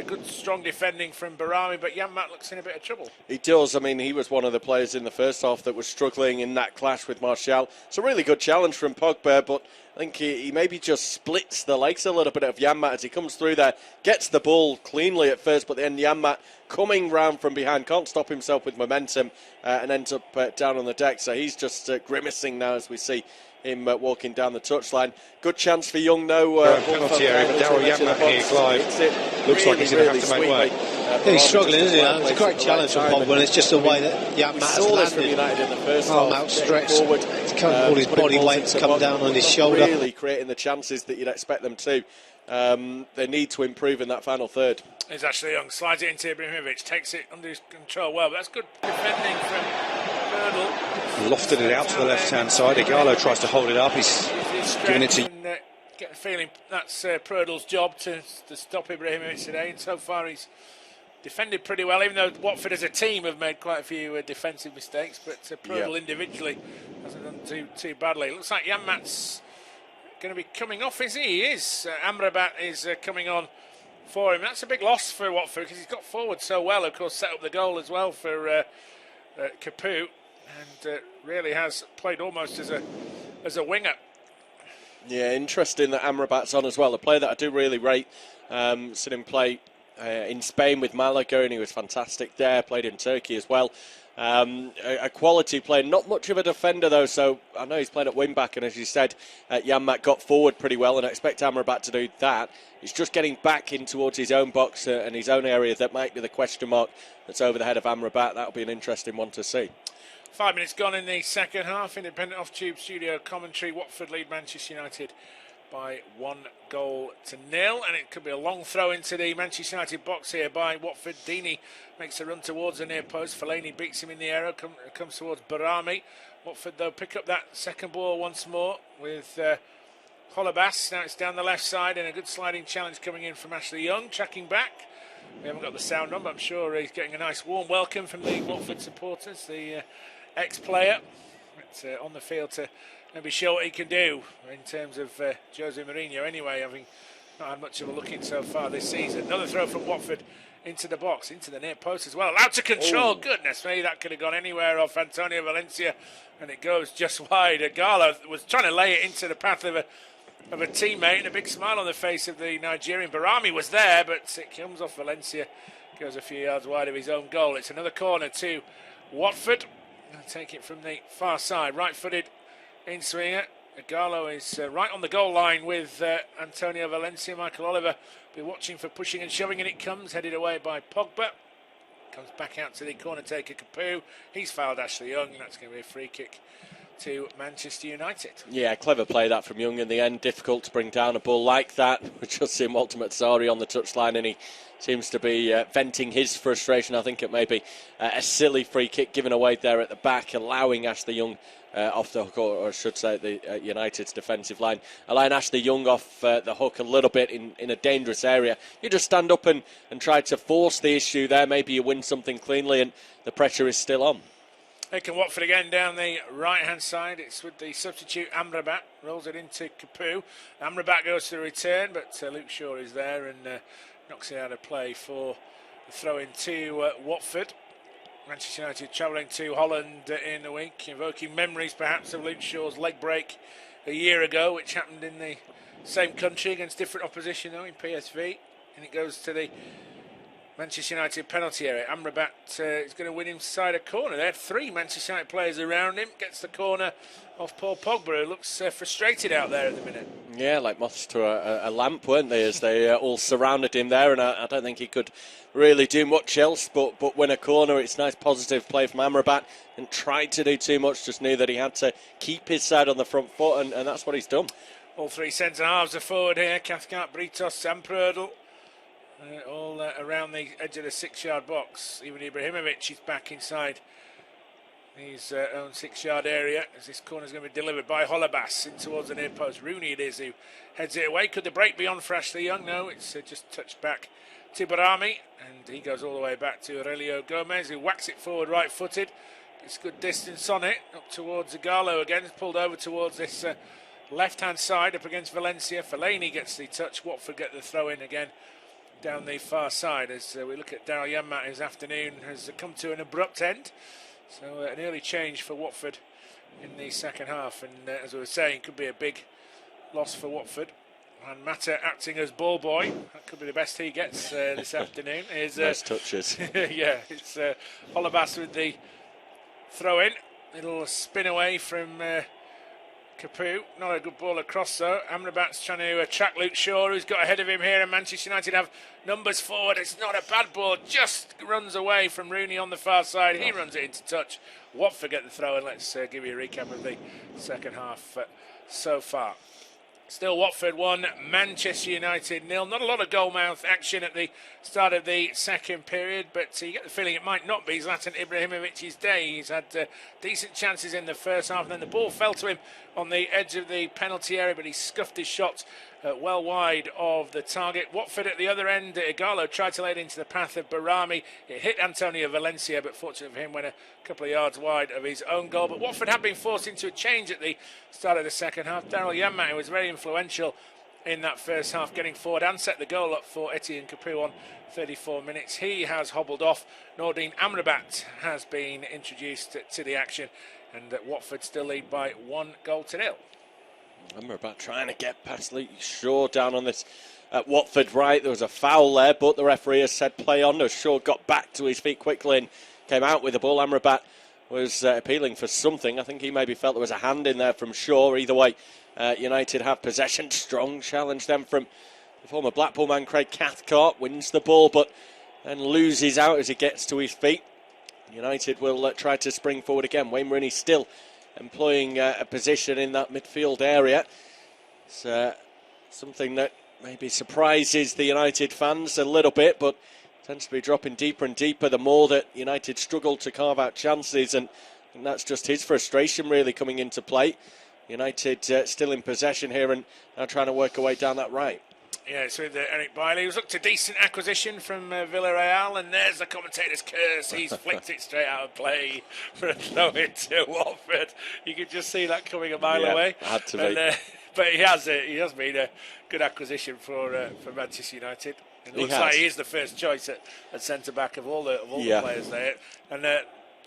good strong defending from Barami. But Janmaat looks in a bit of trouble. He does. I mean, he was one of the players in the first half that was struggling in that clash with Martial. It's a really good challenge from Pogba, but I think he maybe just splits the legs a little bit of Janmaat as he comes through there, gets the ball cleanly at first, but then Janmaat coming round from behind, can't stop himself with momentum, and ends up down on the deck. So he's just grimacing now as we see him walking down the touchline. Good chance for Young, though. Penalty area, but Daryl Janmaat here, Clive, looks like he's going to have to make way. He's struggling, isn't he? It's a great challenge for Pogba, and it's just the way that Janmaat has landed. United in the first arm outstretched, all his body weight to come down on his shoulder. Really creating the chances that you'd expect them to. They need to improve in that final third. Here's Ashley Young, slides it into Ibrahimovic, takes it under his control well, but that's good defending from Proudl. Lofted it out to the left-hand side. Igalo tries to hold it up. He's giving it to... Get the feeling that's Proudl's job to stop Ibrahimovic today, and so far he's defended pretty well, even though Watford as a team have made quite a few defensive mistakes, but Proudl individually hasn't done too badly. It looks like Janmaat's going to be coming off, is he? He is. Amrabat is coming on for him. That's a big loss for Watford because he's got forward so well. Of course, set up the goal as well for Capoue, and really has played almost as a winger. Yeah, interesting that Amrabat's on as well. A player that I do really rate. Seen him play in Spain with Malaga, and he was fantastic there. Played in Turkey as well. A quality player, not much of a defender though, so I know he's played at wing back, and as you said, Janmaat got forward pretty well, and I expect Amrabat to do that. He's just getting back in towards his own box and his own area. That might be the question mark that's over the head of Amrabat. That'll be an interesting one to see. 5 minutes gone in the second half. Independent Off-Tube Studio commentary. Watford lead Manchester United by 1-0, and it could be a long throw into the Manchester United box here by Watford. Deeney makes a run towards the near post. Fellaini beats him in the air, comes towards Barami. Watford though pick up that second ball once more with Holebas. Now it's down the left side, and a good sliding challenge coming in from Ashley Young, tracking back. We haven't got the sound on, but I'm sure he's getting a nice warm welcome from the Watford supporters, the ex-player. It's on the field to maybe show what he can do in terms of Jose Mourinho anyway, having not had much of a look in so far this season. Another throw from Watford into the box, into the near post as well. Allowed to control. Goodness me, that could have gone anywhere off Antonio Valencia, and it goes just wide. Igalo was trying to lay it into the path of a teammate, and a big smile on the face of the Nigerian. Barami was there, but it comes off Valencia, goes a few yards wide of his own goal. It's another corner to Watford. They'll take it from the far side, right-footed in-swinger. Igalo is right on the goal line with Antonio Valencia. Michael Oliver be watching for pushing and shoving, and it comes, headed away by Pogba. Comes back out to the corner taker, Capu. He's fouled Ashley Young. That's going to be a free kick to Manchester United. Yeah, clever play that from Young in the end. Difficult to bring down a ball like that. We just see Walter Mazzari on the touchline, and he seems to be venting his frustration. I think it may be a silly free kick given away there at the back, allowing Ashley Young off the hook, or I should say the United's defensive line, allowing Ashley Young off the hook a little bit in a dangerous area. You just stand up and try to force the issue there. Maybe you win something cleanly, and the pressure is still on. Taking Watford again down the right-hand side. It's with the substitute Amrabat. Rolls it into Capu. Amrabat goes to the return, but Luke Shaw is there and knocks it out of play for the throw-in to Watford. Manchester United travelling to Holland in the week, invoking memories perhaps of Luke Shaw's leg break a year ago, which happened in the same country against different opposition though, in PSV. And it goes to the Manchester United penalty area. Amrabat is going to win inside a corner. There are 3 Manchester United players around him. Gets the corner off Paul Pogba, who looks frustrated out there at the minute. Yeah, like moths to a lamp, weren't they, as they all surrounded him there, and I don't think he could really do much else but win a corner. It's nice positive play from Amrabat, and tried to do too much, just knew that he had to keep his side on the front foot, and that's what he's done. All 3 centre-halves are forward here. Cathcart, Britos, M.City. All around the edge of the 6-yard box. Even Ibrahimovic is back inside his own 6-yard area as this corner is going to be delivered by Holebas in towards the near post. Rooney it is who heads it away. Could the break be on for Ashley Young? No, it's just touched back to Barami, and he goes all the way back to Aurelio Gomez, who whacks it forward right-footed. It's good distance on it, up towards Igalo again. It's pulled over towards this left-hand side, up against Valencia. Fellaini gets the touch. Watford get the throw-in again down the far side as we look at Daryl Janmaat, whose afternoon has come to an abrupt end. So an early change for Watford in the second half, and as we were saying, could be a big loss for Watford. And Mata acting as ball boy, that could be the best he gets this afternoon. Nice touches. Yeah, it's Holebas with the throw-in. Little spin away from Capu. Not a good ball across though. Amrabat's trying to track Luke Shaw, who's got ahead of him here, and Manchester United have numbers forward. It's not a bad ball, just runs away from Rooney on the far side. He runs it into touch. Watford get the throw, and let's give you a recap of the second half so far. Still Watford 1, Manchester United 0. Not a lot of goal-mouth action at the start of the second period, but you get the feeling it might not be Zlatan Ibrahimovic's day. He's had decent chances in the first half, and then the ball fell to him on the edge of the penalty area, but he scuffed his shot well wide of the target. Watford at the other end, Igalo tried to lay it into the path of Barami. It hit Antonio Valencia, but fortunately for him, went a couple of yards wide of his own goal. But Watford had been forced into a change at the start of the second half. Daryl Janmaat, who was very influential in that first half, getting forward and set the goal up for Etienne Capu on 34 minutes. He has hobbled off. Nordin Amrabat has been introduced to the action, and Watford still lead by 1-0. Amrabat trying to get past Luke Shaw down on this at Watford right. There was a foul there, but the referee has said play on. As Shaw got back to his feet quickly and came out with the ball, Amrabat was appealing for something. I think he maybe felt there was a hand in there from Shaw. Either way, United have possession. Strong challenge then from the former Blackpool man Craig Cathcart. Wins the ball, but then loses out as he gets to his feet. United will try to spring forward again. Wayne Rooney still employing a position in that midfield area. It's something that maybe surprises the United fans a little bit, but tends to be dropping deeper and deeper the more that United struggle to carve out chances, and that's just his frustration really coming into play. United still in possession here and now trying to work away down that right. Yeah, it's with Eric Bailey, who's looked a decent acquisition from Villarreal, and there's the commentator's curse. He's flicked it straight out of play for a throw into Watford. You could just see that coming a mile away. Had to be. But he has been a good acquisition for Manchester United. It looks like he is the first choice at centre-back of all the players there. And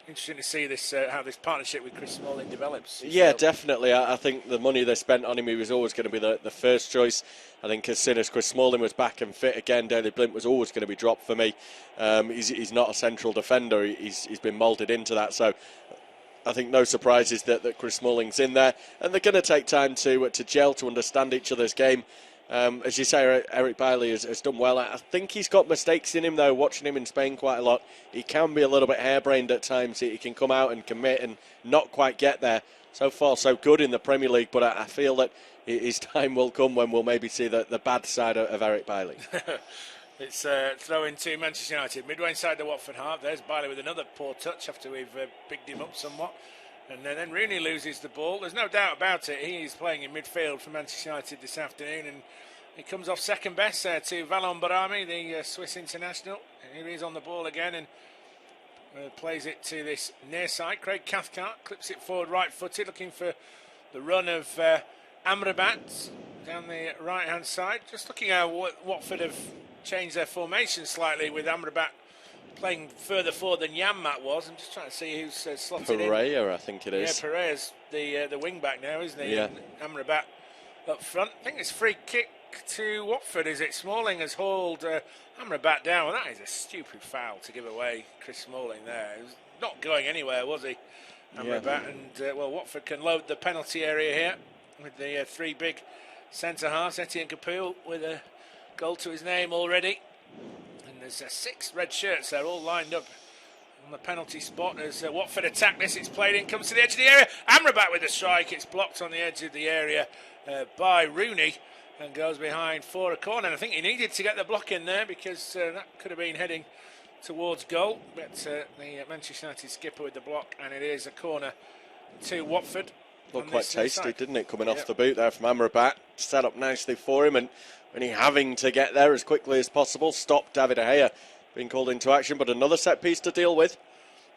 interesting to see this how this partnership with Chris Smalling develops. Yeah, definitely. I think the money they spent on him, he was always going to be the first choice. I think as soon as Chris Smalling was back and fit again, Daley Blind was always going to be dropped for me. He's not a central defender. He's been moulded into that. So I think no surprises that Chris Smalling's in there. And they're going to take time to gel, to understand each other's game. As you say, Eric Bailly has done well. I think he's got mistakes in him, though, watching him in Spain quite a lot. He can be a little bit harebrained at times. He can come out and commit and not quite get there. So far, so good in the Premier League, but I feel that his time will come when we'll maybe see the bad side of Eric Bailly. It's throw into Manchester United. Midway inside the Watford half. There's Bailey with another poor touch after we've bigged him up somewhat. And then Rooney loses the ball. There's no doubt about it. He is playing in midfield for Manchester United this afternoon. And he comes off second best to Valon Barami, the Swiss international. And here he is on the ball again and plays it to this near side. Craig Cathcart clips it forward right-footed, looking for the run of Amrabat down the right-hand side. Just looking at Watford have changed their formation slightly with Amrabat playing further forward than Janmaat was. I'm just trying to see who's slotted in. Pereira, I think it is. Yeah, Pereira's the wing-back now, isn't he? Yeah. And Amrabat up front. I think it's free kick to Watford, is it? Smalling has hauled Amrabat down. Well, that is a stupid foul to give away Chris Smalling there. He was not going anywhere, was he? Amrabat. Yeah. And, well, Watford can load the penalty area here with the three big centre-halves. Etienne Capoue with a goal to his name already. And there's 6 red shirts there all lined up on the penalty spot as Watford attack this. It's played in, comes to the edge of the area. Amrabat with a strike. It's blocked on the edge of the area by Rooney and goes behind for a corner. And I think he needed to get the block in there because that could have been heading towards goal. But the Manchester United skipper with the block, and it is a corner to Watford. Looked quite tasty, didn't it? Coming off the boot there from Amrabat. Set up nicely for him, and when he having to get there as quickly as possible, stopped David De Gea being called into action, but another set piece to deal with.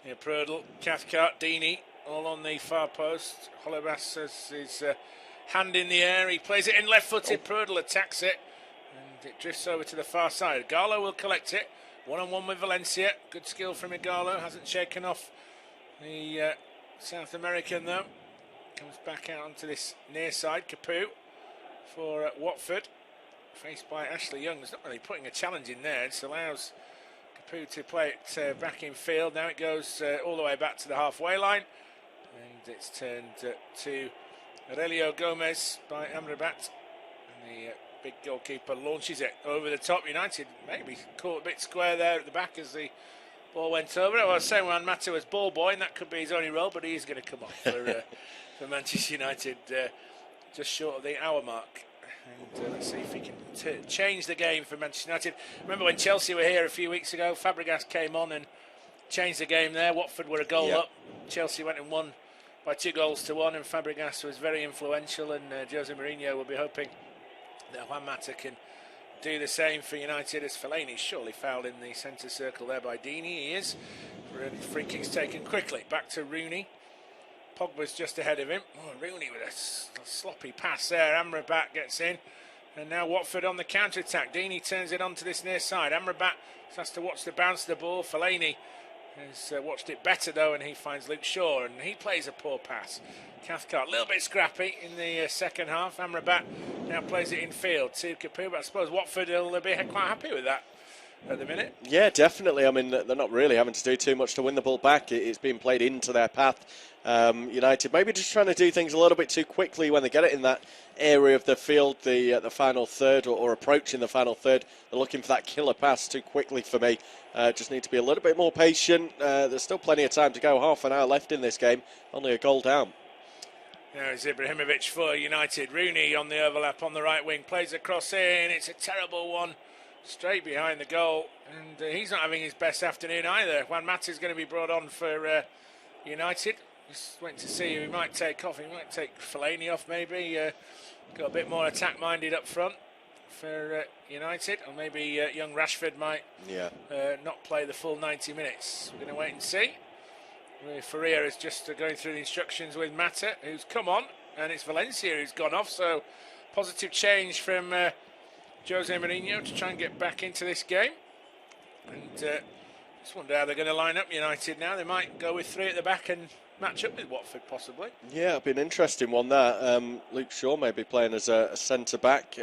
Yeah, Prödl, Cathcart, Deeney, all on the far post. Holebas has his hand in the air. He plays it in left-footed. Prödl attacks it, and it drifts over to the far side. Igalo will collect it. One-on-one with Valencia. Good skill from Igalo. Hasn't shaken off the South American, though. Comes back out onto this near side. Capoue for Watford. Faced by Ashley Young. There's not really putting a challenge in there. It allows Capoue to play it back in field. Now it goes all the way back to the halfway line. And it's turned to Aurelio Gomez by Amrabat. And the big goalkeeper launches it over the top. United maybe caught a bit square there at the back as the ball went over. I was saying Juan Mata was ball boy, and that could be his only role, but he is going to come off for Manchester United just short of the hour mark. And let's see if he can change the game for Manchester United. Remember when Chelsea were here a few weeks ago, Fabregas came on and changed the game there. Watford were a goal up. Chelsea went and won by 2-1, and Fabregas was very influential, and Jose Mourinho will be hoping that Juan Mata can do the same for United, as Fellaini surely fouled in the centre circle there by Deeney. He is. Free kick's taken quickly. Back to Rooney. Pogba's just ahead of him. Oh, Rooney with a sloppy pass there. Amrabat gets in. And now Watford on the counter-attack. Deeney turns it onto this near side. Amrabat has to watch the bounce of the ball. Fellaini has watched it better, though, and he finds Luke Shaw, and he plays a poor pass. Cathcart, a little bit scrappy in the second half. Amrabat now plays it in field to Capoue, but I suppose Watford will be quite happy with that at the minute. Yeah, definitely. I mean, they're not really having to do too much to win the ball back. It's being played into their path. United maybe just trying to do things a little bit too quickly when they get it in that area of the field, the final third, or approaching the final third. They're looking for that killer pass too quickly for me. Just need to be a little bit more patient. There's still plenty of time to go. Half an hour left in this game. Only a goal down. Now it's Ibrahimovic for United. Rooney on the overlap on the right wing. Plays a cross in. It's a terrible one. Straight behind the goal. And he's not having his best afternoon either. Juan Mata is going to be brought on for United. Just waiting to see who he might take off. He might take Fellaini off maybe. Got a bit more attack-minded up front for United. Or maybe young Rashford might not play the full 90 minutes. We're going to wait and see. Ferreira is just going through the instructions with Mata, who's come on. And it's Valencia who's gone off. So positive change from Jose Mourinho to try and get back into this game. And just wonder how they're going to line up United now. They might go with 3 at the back and match up with Watford, possibly. Yeah, it'll be an interesting one, that. Luke Shaw may be playing as a centre-back.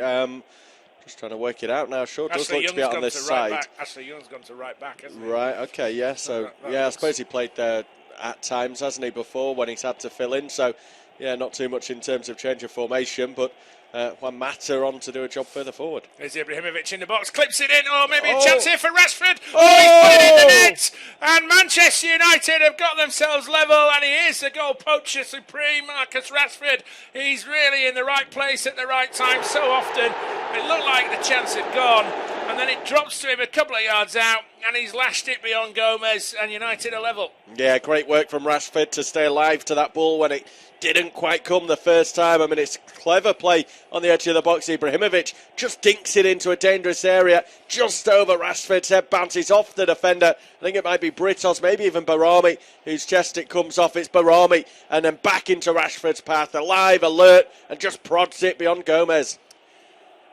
Just trying to work it out now. Shaw does look to be out on this side. Ashley Young's gone to right back, hasn't he? Right, okay, yeah. So, yeah, I suppose he played there at times, hasn't he, before, when he's had to fill in. So, yeah, not too much in terms of change of formation, but Juan Mata on to do a job further forward. There's Ibrahimovic in the box, clips it in. Oh, maybe a chance here for Rashford. Oh, he's put it in the net. And Manchester United have got themselves level, and he is the goal poacher supreme, Marcus Rashford. He's really in the right place at the right time so often. It looked like the chance had gone, and then it drops to him a couple of yards out, and he's lashed it beyond Gomez, and United are level. Yeah, great work from Rashford to stay alive to that ball when it didn't quite come the first time. I mean, it's clever play on the edge of the box. Ibrahimovic just dinks it into a dangerous area, just over Rashford's head, bounces off the defender. I think it might be Britos, maybe even Barami, whose chest it comes off. It's Barami, and then back into Rashford's path, alive, alert, and just prods it beyond Gomez.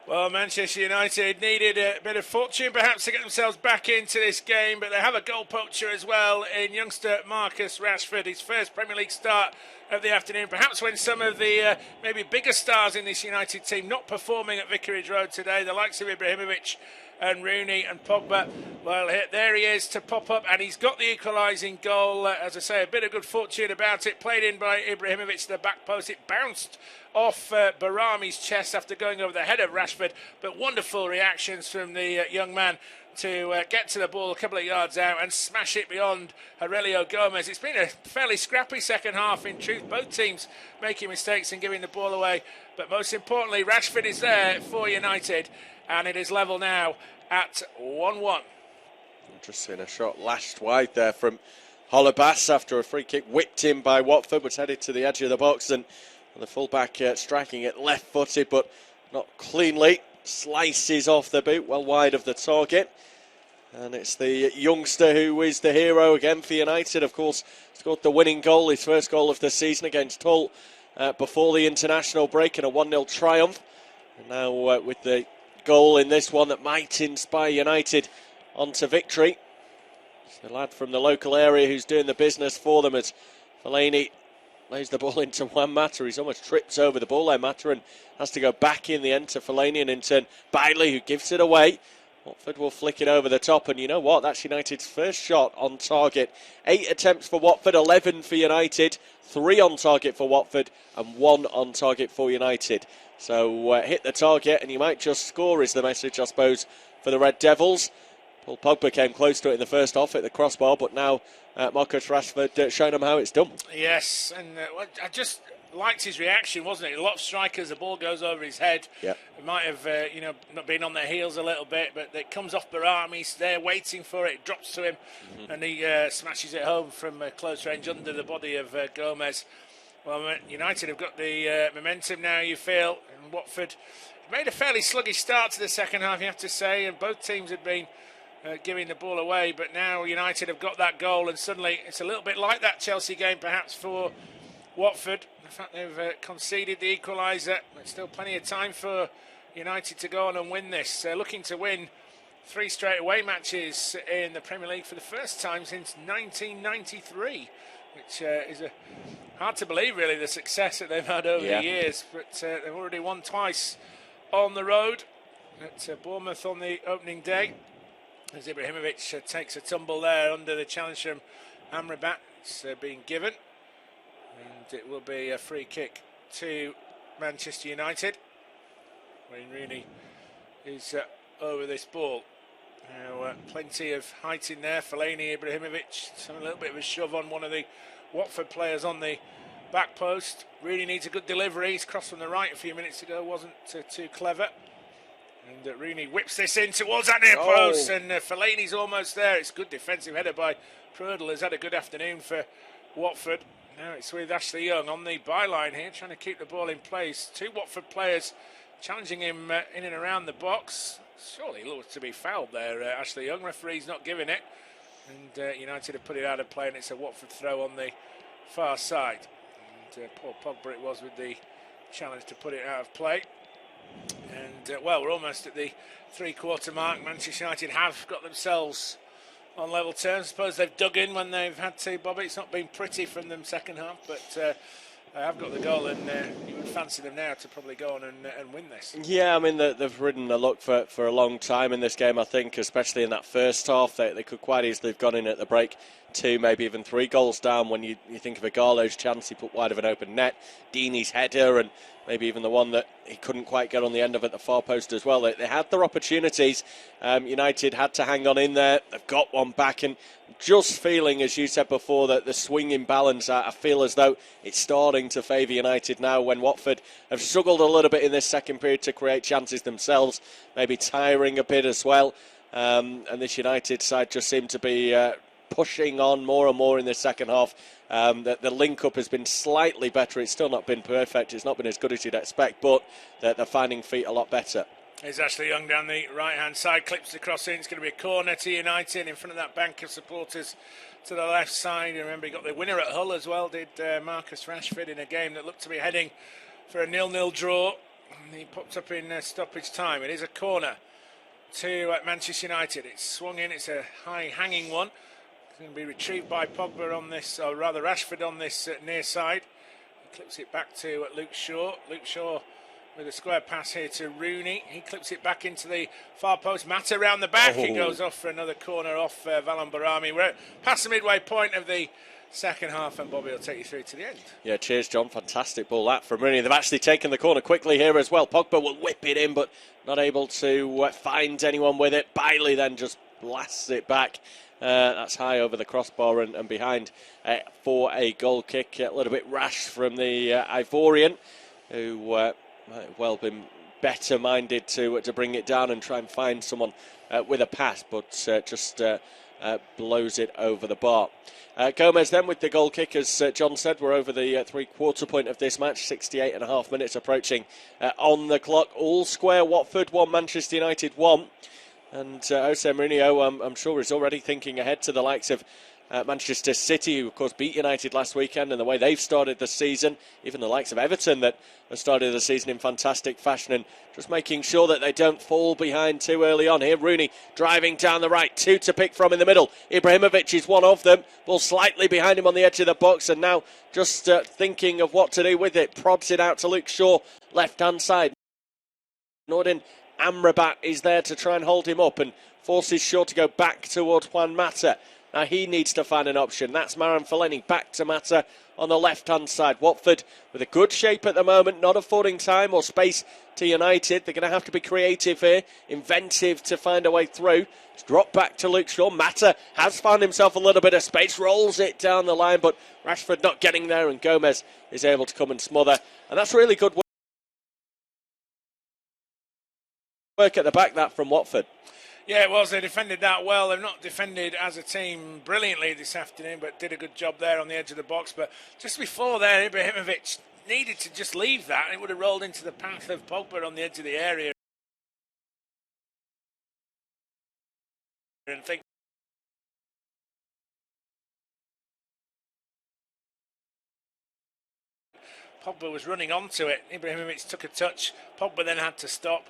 Well, Manchester United needed a bit of fortune perhaps to get themselves back into this game, but they have a goal poacher as well in youngster Marcus Rashford, his first Premier League start of the afternoon. Perhaps when some of the maybe bigger stars in this United team not performing at Vicarage Road today, the likes of Ibrahimovic and Rooney and Pogba, well, there he is to pop up, and he's got the equalising goal. As I say, a bit of good fortune about it. Played in by Ibrahimovic to the back post. It bounced off Barami's chest after going over the head of Rashford, but wonderful reactions from the young man to get to the ball a couple of yards out and smash it beyond Aurelio Gomez. It's been a fairly scrappy second half, in truth. Both teams making mistakes and giving the ball away, but most importantly, Rashford is there for United, and it is level now at 1-1. Interesting, a shot lashed wide there from Holebas after a free kick whipped in by Watford, was headed to the edge of the box, and the fullback striking it left-footed, but not cleanly. Slices off the boot, well wide of the target. And it's the youngster who is the hero again for United. Of course, scored the winning goal, his first goal of the season against Hull before the international break in a 1-0 triumph. And now with the goal in this one that might inspire United onto victory. It's the lad from the local area who's doing the business for them as Fellaini lays the ball into Juan Mata. He's almost trips over the ball there, Mata, and has to go back in the end to Fellaini, and in turn Bailey, who gives it away. Watford will flick it over the top, and you know what? That's United's first shot on target. 8 attempts for Watford, 11 for United, 3 on target for Watford, and 1 on target for United. So hit the target, and you might just score is the message, I suppose, for the Red Devils. Paul Pogba came close to it in the first half, hit the crossbar, but now Marcus Rashford showing them how it's done. Yes, and I just liked his reaction, wasn't it? A lot of strikers, the ball goes over his head. Yep. It might have, not been on their heels a little bit, but it comes off Barami. He's there waiting for it. It drops to him, and he smashes it home from close range under the body of Gomez. Well, United have got the momentum now, you feel, and Watford made a fairly sluggish start to the second half, you have to say, and both teams had been giving the ball away, but now United have got that goal, and suddenly it's a little bit like that Chelsea game perhaps for Watford. In fact, they've conceded the equaliser, but still plenty of time for United to go on and win this. They're looking to win 3 straight away matches in the Premier League for the first time since 1993, which is hard to believe, really, the success that they've had over the years. But they've already won twice on the road at Bournemouth on the opening day, as Ibrahimovic takes a tumble there under the challenge from Amrabat. It's being given, and it will be a free kick to Manchester United. Wayne Rooney is over this ball. Now, plenty of height in there. Fellaini, Ibrahimovic, a little bit of a shove on one of the Watford players on the back post. Rooney needs a good delivery. He's crossed from the right a few minutes ago, wasn't too clever. And Rooney whips this in towards that near post, and Fellaini's almost there. It's a good defensive header by Prudel. Has had a good afternoon for Watford. Now it's with Ashley Young on the byline here, trying to keep the ball in place. 2 Watford players challenging him in and around the box. Surely he looks to be fouled there, Ashley Young. Referee's not giving it. And United have put it out of play, and it's a Watford throw on the far side. And Paul Pogba it was with the challenge to put it out of play. And, well, we're almost at the three-quarter mark. Manchester United have got themselves on level terms. I suppose they've dug in when they've had to, Bobby. It's not been pretty from them second half, but they have got the goal, and you would fancy them now to probably go on and win this. Yeah, I mean, they've ridden the luck for a long time in this game, I think, especially in that first half. They could quite easily have gone in at the break 2, maybe even 3 goals down. When you think of Igalo's chance, he put wide of an open net, Deeney's header, and maybe even the one that he couldn't quite get on the end of at the far post as well. They had their opportunities. United had to hang on in there. They've got one back, and just feeling, as you said before, that the swinging balance, I feel as though it's starting to favour United now, when Watford have struggled a little bit in this second period to create chances themselves, maybe tiring a bit as well. And this United side just seemed to be pushing on more and more in this second half. The link-up has been slightly better. It's still not been perfect. It's not been as good as you'd expect, but they're finding feet a lot better. Here's Ashley Young down the right-hand side, clips the cross in. It's going to be a corner to United in front of that bank of supporters to the left side. Remember, he got the winner at Hull as well, did Marcus Rashford, in a game that looked to be heading for a 0-0 draw. And he popped up in stoppage time. It is a corner to Manchester United. It's swung in. It's a high-hanging one. It's going to be retrieved by Pogba on this, or rather Rashford on this near side. He clips it back to Luke Shaw. Luke Shaw with a square pass here to Rooney. He clips it back into the far post. Mata around the back. It goes off for another corner off Valon Barami. We're past the midway point of the second half, and Bobby will take you through to the end. Yeah, cheers, John. Fantastic ball that from Rooney. They've actually taken the corner quickly here as well. Pogba will whip it in, but not able to find anyone with it. Bailey then just blasts it back. That's high over the crossbar and behind for a goal kick. A little bit rash from the Ivorian, who might have well been better minded to bring it down and try and find someone with a pass, but just blows it over the bar. Gomez then with the goal kick, as John said. We're over the three-quarter point of this match, 68.5 minutes approaching on the clock. All square, Watford 1, Manchester United 1. And Jose Mourinho, I'm sure, is already thinking ahead to the likes of Manchester City, who of course beat United last weekend, and the way they've started the season. Even the likes of Everton that have started the season in fantastic fashion, and just making sure that they don't fall behind too early on. Here Rooney driving down the right, 2 to pick from in the middle. Ibrahimovic is one of them. Ball slightly behind him on the edge of the box, and now just thinking of what to do with it. Prods it out to Luke Shaw, left hand side. Nordin Amrabat is there to try and hold him up and forces Shaw to go back towards Juan Mata. Now he needs to find an option. That's Maran Fellaini back to Mata on the left-hand side. Watford with a good shape at the moment, not affording time or space to United. They're going to have to be creative here, inventive to find a way through. It's dropped back to Luke Shaw. Mata has found himself a little bit of space, rolls it down the line, but Rashford not getting there, and Gomez is able to come and smother. And that's really good work at the back, that from Watford. Yeah, it was. They defended that well. They've not defended as a team brilliantly this afternoon, but did a good job there on the edge of the box. But just before there, Ibrahimovic needed to just leave that, and it would have rolled into the path of Pogba on the edge of the area. And think Pogba was running onto it. Ibrahimovic took a touch. Pogba then had to stop.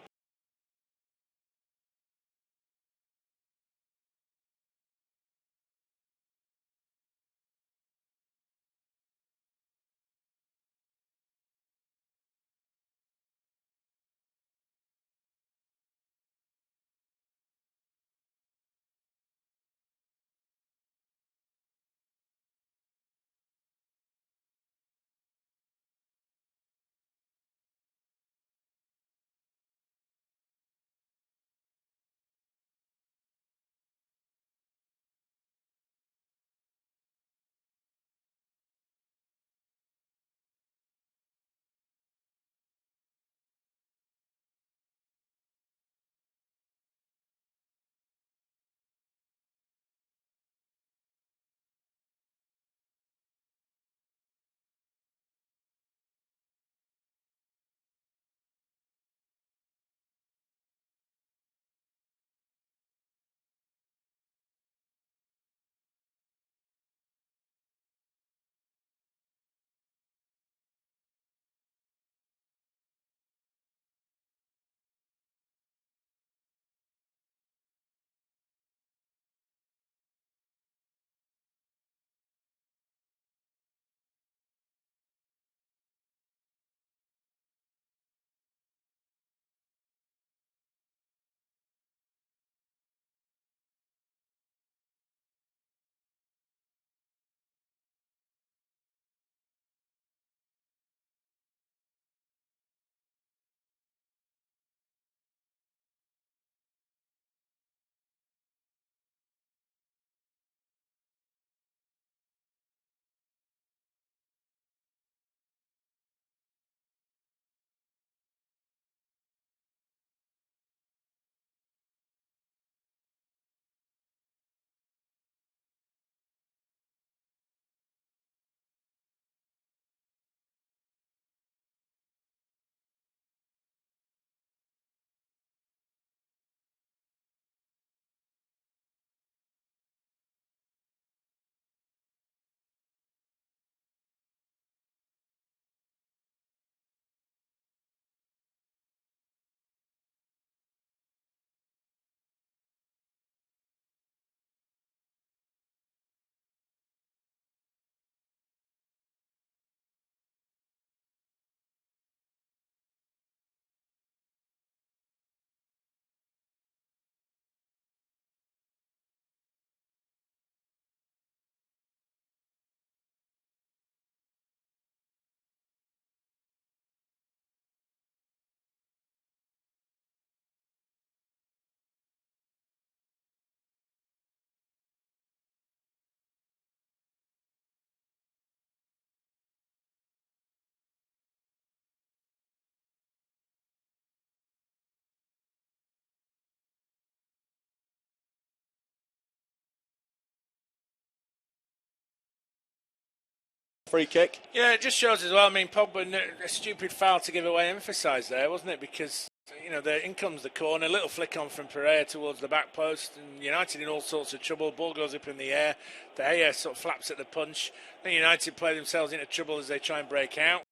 free kick. Yeah, it just shows as well. I mean, Pogba, a stupid foul to give away emphasised there, wasn't it? Because, you know, in comes the corner, little flick on from Pereira towards the back post, and United in all sorts of trouble. Ball goes up in the air. De Gea sort of flaps at the punch. Then United play themselves into trouble as they try and break out.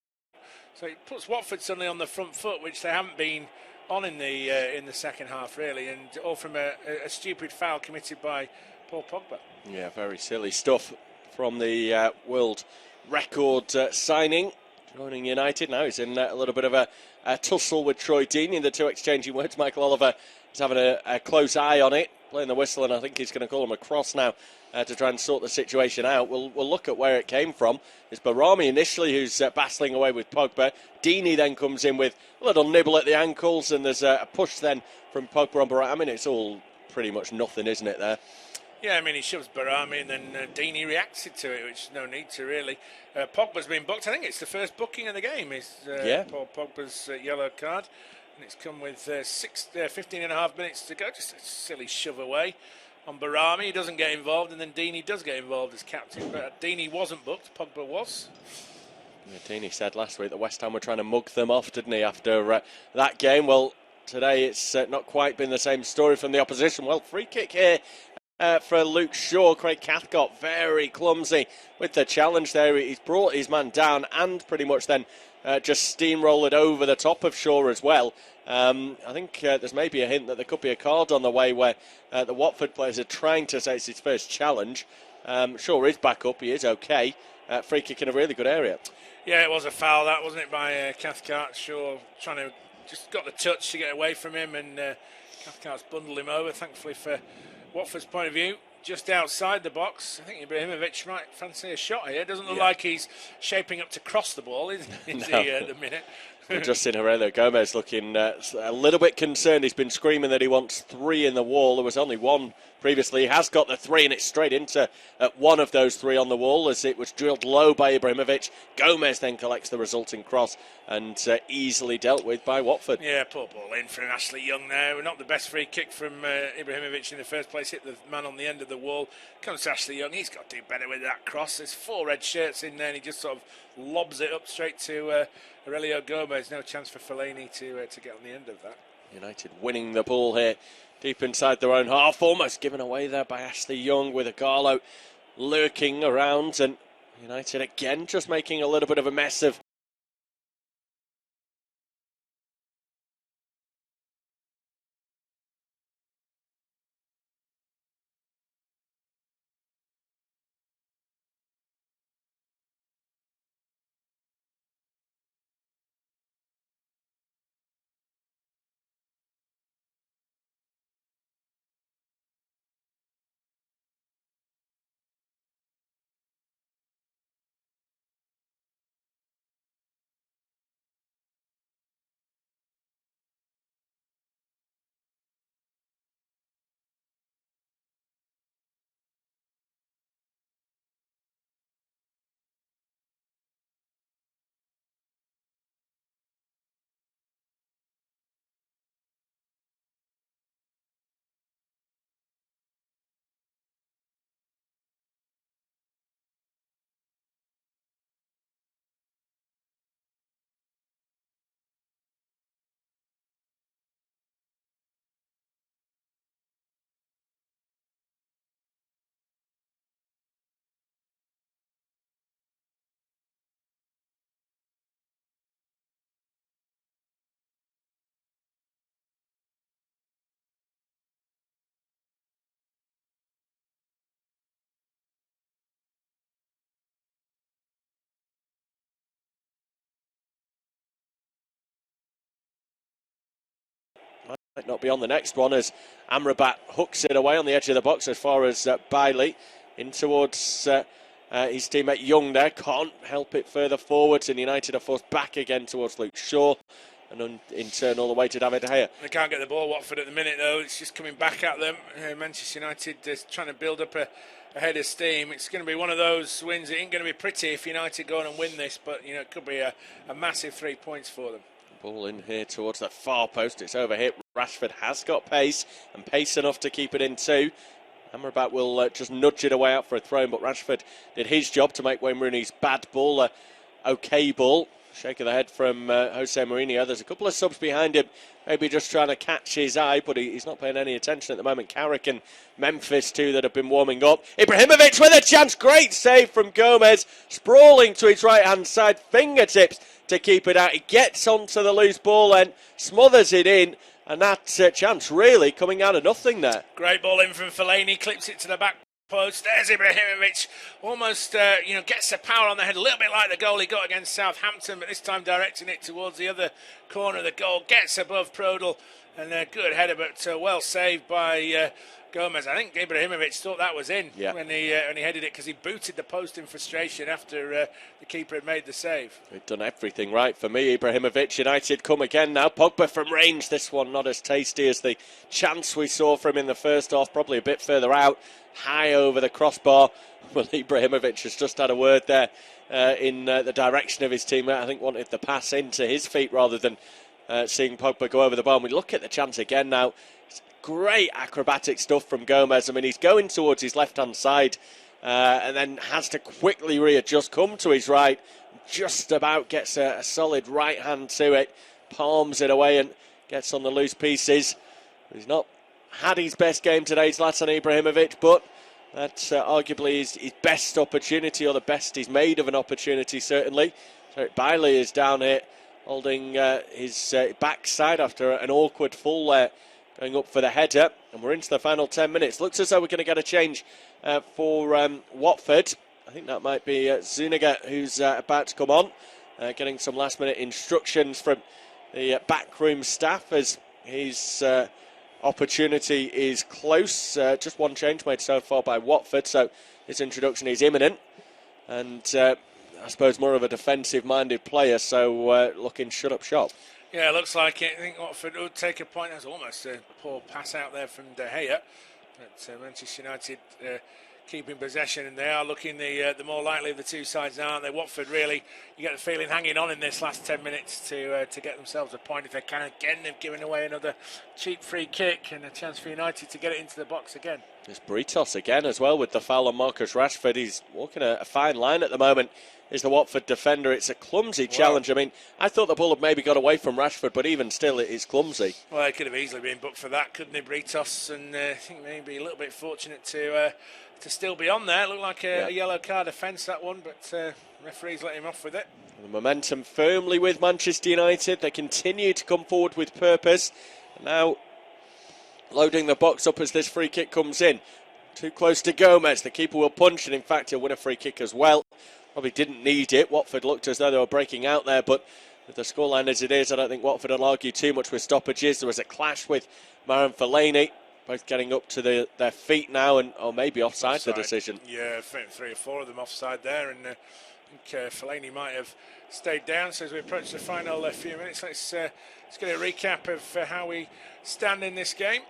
So it puts Watford suddenly on the front foot, which they haven't been on in the second half, really, and all from a stupid foul committed by Paul Pogba. Yeah, very silly stuff from the world record signing. Joining United now, he's in a little bit of a tussle with Troy Deeney. The two exchanging words. Michael Oliver is having a close eye on it, playing the whistle, and I think he's going to call him across now to try and sort the situation out. We'll look at where it came from. It's Barami initially who's battling away with Pogba. Deeney then comes in with a little nibble at the ankles, and there's a push then from Pogba on Barami. I mean, it's all pretty much nothing, isn't it, there? Yeah, I mean, he shoves Barami and then Deeney reacted to it, which no need to really. Pogba's been booked. I think it's the first booking of the game, is Paul Pogba's yellow card. And it's come with 15 and a half minutes to go. Just a silly shove away on Barami. He doesn't get involved, and then Deeney does get involved as captain. But Deeney wasn't booked, Pogba was. Yeah, Deeney said last week that West Ham were trying to mug them off, didn't he, after that game? Well, today it's not quite been the same story from the opposition. Well, free kick here for Luke Shaw. Craig Cathcart very clumsy with the challenge there. He's brought his man down and pretty much then just steamroll it over the top of Shaw as well. I think there's maybe a hint that there could be a card on the way where the Watford players are trying to say it's his first challenge. Shaw is back up, he is okay. Free kick in a really good area. Yeah, it was a foul, that, wasn't it, by Cathcart. Shaw trying to just got the touch to get away from him, and Cathcart's bundled him over, thankfully for Watford's point of view. Just outside the box, I think Ibrahimovic might fancy a shot here. Doesn't look like he's shaping up to cross the ball, is he, at the minute? We've just seen Aurelio Gomez looking a little bit concerned. He's been screaming that he wants 3 in the wall. There was only 1 previously. He has got the 3, and it's straight into one of those 3 on the wall as it was drilled low by Ibrahimovic. Gomez then collects the resulting cross and easily dealt with by Watford. Yeah, poor ball in for an Ashley Young there. Not the best free kick from Ibrahimovic in the first place. Hit the man on the end of the wall. Comes to Ashley Young. He's got to do better with that cross. There's 4 red shirts in there, and he just sort of lobs it up straight to Aurelio Gomez. No chance for Fellaini to get on the end of that. United winning the ball here deep inside their own half, almost given away there by Ashley Young, with Agarlo lurking around, and United again just making a little bit of a mess of might not be on the next one as Amrabat hooks it away on the edge of the box as far as Bailey in towards his teammate Young there. Can't help it further forwards, and United are forced back again towards Luke Shaw, and in turn all the way to David De Gea. They can't get the ball, Watford, at the minute, though. It's just coming back at them. Manchester United is trying to build up a head of steam. It's going to be one of those wins. It ain't going to be pretty if United go on and win this, but it could be a massive 3 points for them. Ball in here towards the far post. It's overhit. Rashford has got pace, and pace enough to keep it in 2. Amrabat will just nudge it away out for a throw, but Rashford did his job to make Wayne Rooney's bad ball a okay ball. Shake of the head from Jose Mourinho. There's a couple of subs behind him, maybe just trying to catch his eye, but he's not paying any attention at the moment. Carrick and Memphis too that have been warming up. Ibrahimovic with a chance, great save from Gomez, sprawling to his right hand side, fingertips to keep it out. He gets onto the loose ball and smothers it in, and that chance really coming out of nothing there. Great ball in from Fellaini, clips it to the back post. There's Ibrahimovic, almost gets the power on the head, a little bit like the goal he got against Southampton, but this time directing it towards the other corner of the goal. Gets above Prodel, and a good header, but well saved by Gomez. I think Ibrahimovic thought that was in when he headed it, because he booted the post in frustration after the keeper had made the save. He'd done everything right for me, Ibrahimovic. United come again now. Pogba from range. This one not as tasty as the chance we saw from him in the first half, probably a bit further out, high over the crossbar. Well, Ibrahimovic has just had a word there in the direction of his teammate. I think wanted the pass into his feet rather than seeing Pogba go over the bar. And we look at the chance again now. Great acrobatic stuff from Gomez. I mean, he's going towards his left-hand side and then has to quickly readjust, come to his right, just about gets a solid right hand to it, palms it away and gets on the loose pieces. He's not had his best game today, Zlatan Ibrahimovic, but that's arguably his best opportunity, or the best he's made of an opportunity, certainly. So Bailey is down here holding his backside after an awkward fall there, going up for the header, and we're into the final 10 minutes. Looks as though we're going to get a change for Watford. I think that might be Zuniga who's about to come on, getting some last-minute instructions from the backroom staff as his opportunity is close. Just one change made so far by Watford, so his introduction is imminent, and I suppose more of a defensive-minded player, so looking shut up shop. Yeah, it looks like it. I think Watford would take a point. That was almost a poor pass out there from De Gea. But Manchester United keeping possession, and they are looking the more likely of the two sides now, aren't they? Watford really, you get the feeling, hanging on in this last 10 minutes to get themselves a point if they can. Again, they've given away another cheap free kick and a chance for United to get it into the box again. There's Britos again as well with the foul on Marcus Rashford. He's walking a fine line at the moment. Is the Watford defender. It's a clumsy challenge. I mean, I thought the ball had maybe got away from Rashford, but even still, it's clumsy. Well, it could have easily been booked for that, couldn't it, Britos? And I think maybe a little bit fortunate to still be on there. It looked like a yellow card offence, that one, but referees let him off with it. The momentum firmly with Manchester United. They continue to come forward with purpose. And now loading the box up as this free kick comes in. Too close to Gomez. The keeper will punch, and in fact, he'll win a free kick as well. Probably didn't need it. Watford looked as though they were breaking out there, but with the scoreline as it is, I don't think Watford will argue too much with stoppages. There was a clash with Marouane Fellaini, both getting up to their feet now, and or maybe offside the decision. Yeah, 3 or 4 of them offside there, and I think Fellaini might have stayed down. So as we approach the final few minutes, let's get a recap of how we stand in this game.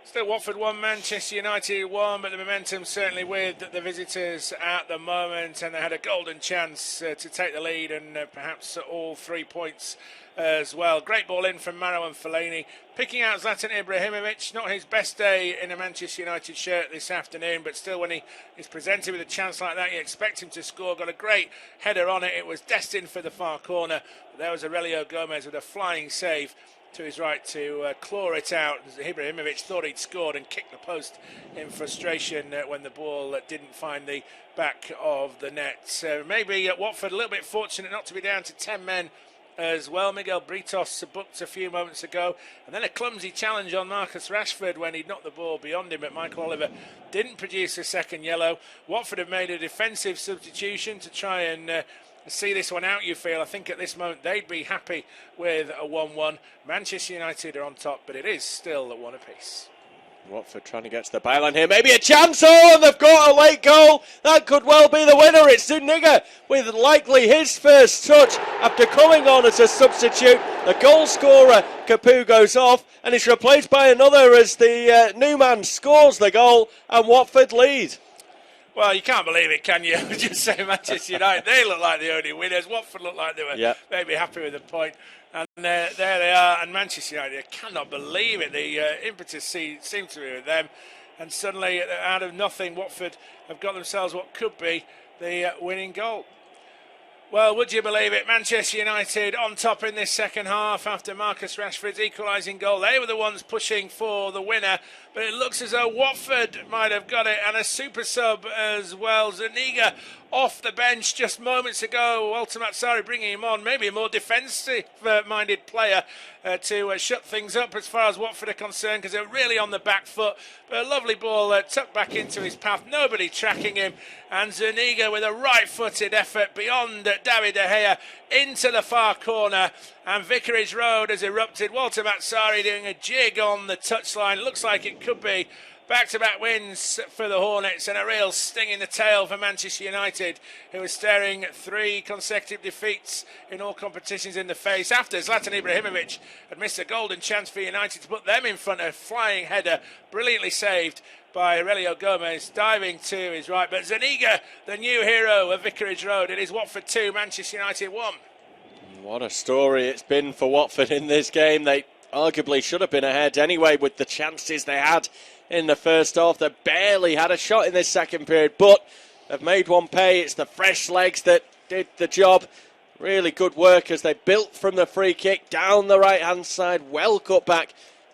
Still Watford 1, Manchester United 1, but the momentum certainly with the visitors at the moment, and they had a golden chance to take the lead and perhaps all 3 points as well. Great ball in from Marouane Fellaini, picking out Zlatan Ibrahimovic. Not his best day in a Manchester United shirt this afternoon, but still when he is presented with a chance like that, you expect him to score. Got a great header on it. It was destined for the far corner, but there was Aurelio Gomez with a flying save to his right to claw it out. Ibrahimovic thought he'd scored and kicked the post in frustration when the ball didn't find the back of the net. Maybe Watford a little bit fortunate not to be down to 10 men as well. Miguel Britos booked a few moments ago, and then a clumsy challenge on Marcus Rashford when he'd knocked the ball beyond him, but Michael Oliver didn't produce a second yellow. Watford have made a defensive substitution to try and see this one out, you feel. I think at this moment they'd be happy with a 1-1. Manchester United are on top, but it is still at 1 apiece. Watford trying to get to the byline here. Maybe a chance. Oh, and they've got a late goal. That could well be the winner. It's Zuniga with likely his first touch after coming on as a substitute. The goal scorer, Capu, goes off, and it's replaced by another as the new man scores the goal, and Watford lead. Well, you can't believe it, can you? Just say Manchester United, they look like the only winners. Watford look like they were maybe happy with the point. And there they are. And Manchester United, I cannot believe it. The impetus seems to be with them. and suddenly, out of nothing, Watford have got themselves what could be the winning goal. Well, would you believe it? Manchester United on top in this second half after Marcus Rashford's equalising goal. They were the ones pushing for the winner, but it looks as though Watford might have got it, and a super sub as well. Zuniga off the bench just moments ago. Walter Matsari bringing him on, maybe a more defensive-minded player to shut things up as far as Watford are concerned, because they're really on the back foot. But a lovely ball tucked back into his path, nobody tracking him, and Zuniga with a right-footed effort beyond David De Gea into the far corner, and Vicarage Road has erupted. Walter Matsari doing a jig on the touchline. Looks like it could be back-to-back wins for the Hornets, and a real sting in the tail for Manchester United, who are staring 3 consecutive defeats in all competitions in the face after Zlatan Ibrahimovic had missed a golden chance for United to put them in front. A flying header, brilliantly saved by Aurelio Gomez, diving to his right. But Zuniga, the new hero of Vicarage Road. It is Watford 2, Manchester United 1. What a story it's been for Watford in this game. They arguably should have been ahead anyway with the chances they had in the first half. They barely had a shot in this second period, but they've made one pay. It's the fresh legs that did the job. Really good work as they built from the free kick down the right-hand side, well cut back.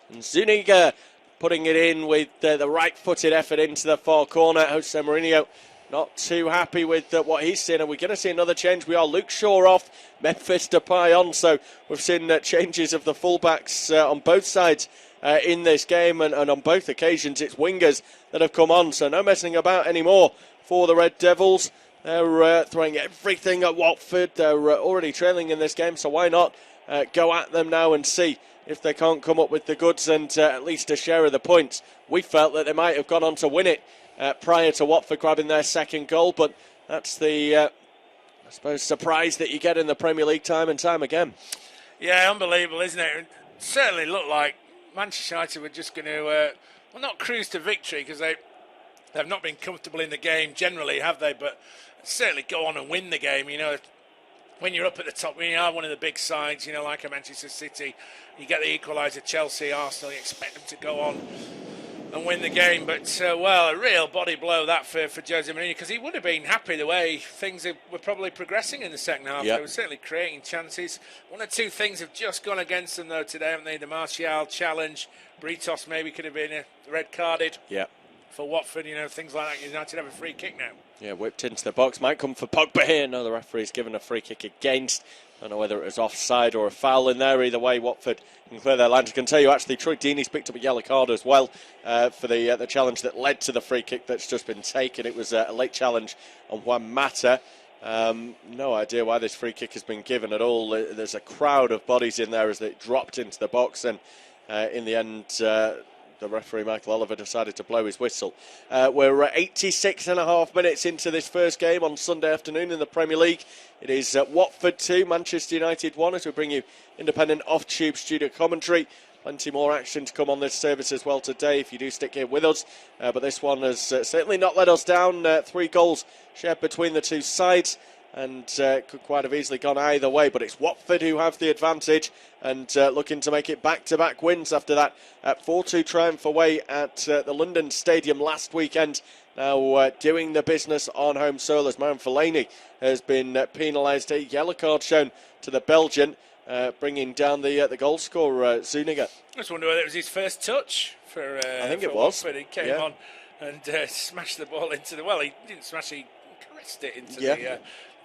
And Zuniga putting it in with the right-footed effort into the far corner. Jose Mourinho not too happy with what he's seen, and we're going to see another change. We are Luke Shaw off, Memphis Depay on, so we've seen changes of the fullbacks on both sides in this game, and on both occasions it's wingers that have come on, so no messing about anymore for the Red Devils. They're throwing everything at Watford. They're already trailing in this game, so why not go at them now and see if they can't come up with the goods and at least a share of the points. We felt that they might have gone on to win it prior to Watford grabbing their second goal, but that's the, I suppose, surprise that you get in the Premier League time and time again. Yeah, unbelievable, isn't it? It certainly looked like Manchester United were just going to, well, not cruise to victory, because they've not been comfortable in the game generally, have they? But certainly go on and win the game. You know, when you're up at the top, when you are one of the big sides, you know, like a Manchester City, you get the equaliser, Chelsea, Arsenal, you expect them to go on and win the game. But, well, a real body blow that for Jose Mourinho, because he would have been happy the way things were probably progressing in the second half. Yep. They were certainly creating chances. One or two things have just gone against them, though, today, haven't they? The Martial challenge, Britos maybe could have been red-carded. Yeah. For Watford, you know, things like that. United have a free kick now. Yeah, whipped into the box. Might come for Pogba here. No, the referee's given a free kick against. I don't know whether it was offside or a foul in there. Either way, Watford can clear their lines. I can tell you, actually, Troy Deeney's picked up a yellow card as well for the challenge that led to the free kick that's just been taken. It was a late challenge on Juan Mata. No idea why this free kick has been given at all. There's a crowd of bodies in there as they dropped into the box, and in the end, the referee, Michael Oliver, decided to blow his whistle. We're 86 and a half minutes into this first game on Sunday afternoon in the Premier League. It is Watford 2, Manchester United 1, as we bring you independent off-tube studio commentary. Plenty more action to come on this service as well today if you do stick here with us. But this one has certainly not let us down. 3 goals shared between the two sides, and could quite have easily gone either way, but it's Watford who have the advantage and looking to make it back-to-back wins after that 4-2 triumph away at the London Stadium last weekend. Now doing the business on home soil as Marouane Fellaini has been penalised. A yellow card shown to the Belgian, bringing down the goal scorer, Zuniga. I just wonder whether it was his first touch for I think it was. was. He came on and smashed the ball into the... Well, he didn't smash it, he caressed it into the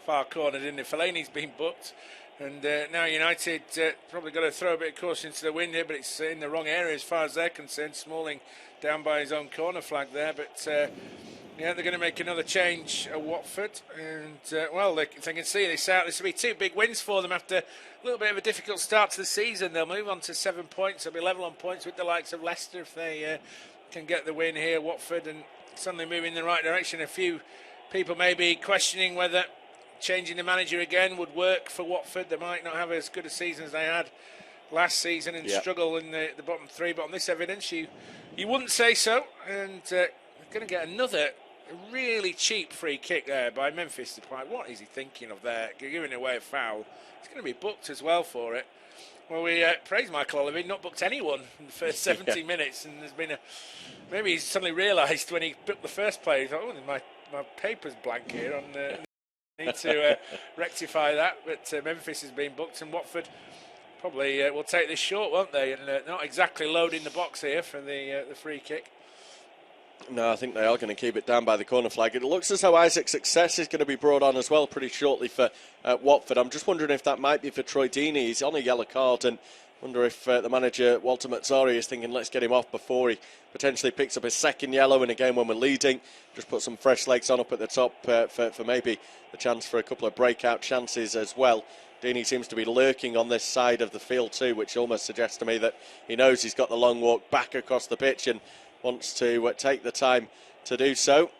far corner, didn't he? Fellaini's been booked, and now United probably got to throw a bit of caution to the wind here, but it's in the wrong area as far as they're concerned. Smalling down by his own corner flag there, but yeah, they're going to make another change at Watford, and well, they can see this out. This will be 2 big wins for them after a little bit of a difficult start to the season. They'll move on to 7 points. They'll be level on points with the likes of Leicester if they can get the win here, Watford, and suddenly move in the right direction. A few people may be questioning whether changing the manager again would work for Watford. They might not have as good a season as they had last season and struggle in the bottom 3, but on this evidence you wouldn't say so. And they're going to get another A really cheap free kick there by Memphis Depay. What is he thinking of there? Giving away a foul. He's going to be booked as well for it. Well, we praise Michael Oliver. Not booked anyone in the first 70 minutes, and there's been a... Maybe he's suddenly realised when he booked the first play, he thought, oh, my paper's blank here. Need to rectify that. But Memphis has been booked, and Watford probably will take this short, won't they? And not exactly loading the box here for the free kick. No, I think they are going to keep it down by the corner flag. It looks as though Isaac's Success is going to be brought on as well pretty shortly for Watford. I'm just wondering if that might be for Troy Deeney. He's on a yellow card, and wonder if the manager, Walter Mazzari, is thinking, let's get him off before he potentially picks up his second yellow in a game when we're leading. Just put some fresh legs on up at the top for maybe the chance for a couple of breakout chances as well. Deeney seems to be lurking on this side of the field too, which almost suggests to me that he knows he's got the long walk back across the pitch and wants to take the time to do so.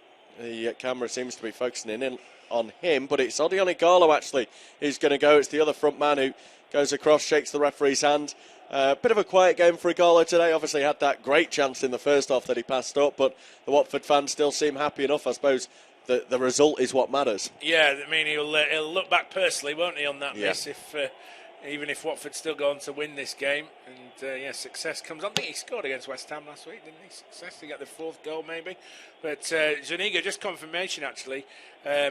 The camera seems to be focusing in on him, but it's Odion Ighalo actually who's going to go. It's the other front man who goes across, shakes the referee's hand. Bit of a quiet game for Ighalo today. Obviously had that great chance in the first half that he passed up, but the Watford fans still seem happy enough. I suppose the result is what matters. Yeah, I mean, he'll look back personally, won't he, on that miss, even if Watford still go on to win this game. And Success comes on. I think he scored against West Ham last week, didn't he? Success to get the fourth goal maybe. But Zuniga, just confirmation actually,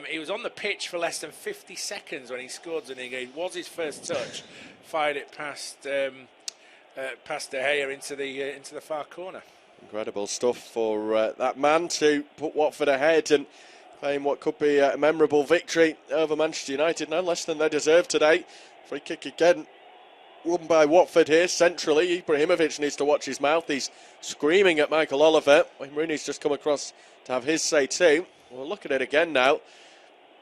he was on the pitch for less than 50 seconds when he scored. Zuniga, it was his first touch, fired it past De Gea into the far corner. Incredible stuff for that man to put Watford ahead and claim what could be a memorable victory over Manchester United. No less than they deserve today. Free kick again, won by Watford here centrally. Ibrahimovic needs to watch his mouth. He's screaming at Michael Oliver. Wayne Rooney's just come across to have his say too. We'll look at it again now.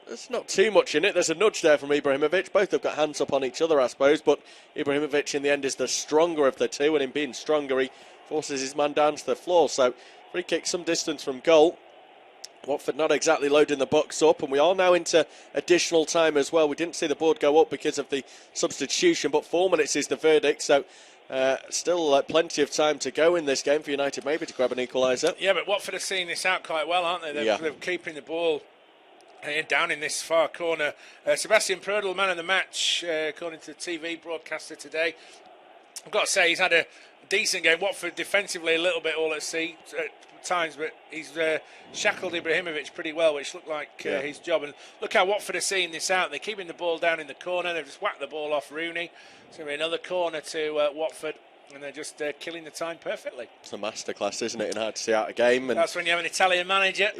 There's not too much in it. There's a nudge there from Ibrahimovic. Both have got hands up on each other, I suppose, but Ibrahimovic in the end is the stronger of the two, and in being stronger, he forces his man down to the floor. So free kick some distance from goal. Watford not exactly loading the box up, and we are now into additional time as well. We didn't see the board go up because of the substitution, but 4 minutes is the verdict, so still plenty of time to go in this game for United maybe to grab an equaliser. Yeah, but Watford are seeing this out quite well, aren't they? They're keeping the ball down in this far corner. Sebastian Prödl, man of the match, according to the TV broadcaster today. I've got to say, he's had a decent game. Watford defensively a little bit all at sea at times, but he's shackled Ibrahimovic pretty well, which looked like his job. And look how Watford are seeing this out. They're keeping the ball down in the corner. They've just whacked the ball off Rooney. It's going to be another corner to Watford, and they're just killing the time perfectly. It's a masterclass, isn't it, in how to see out a game. And that's when you have an Italian manager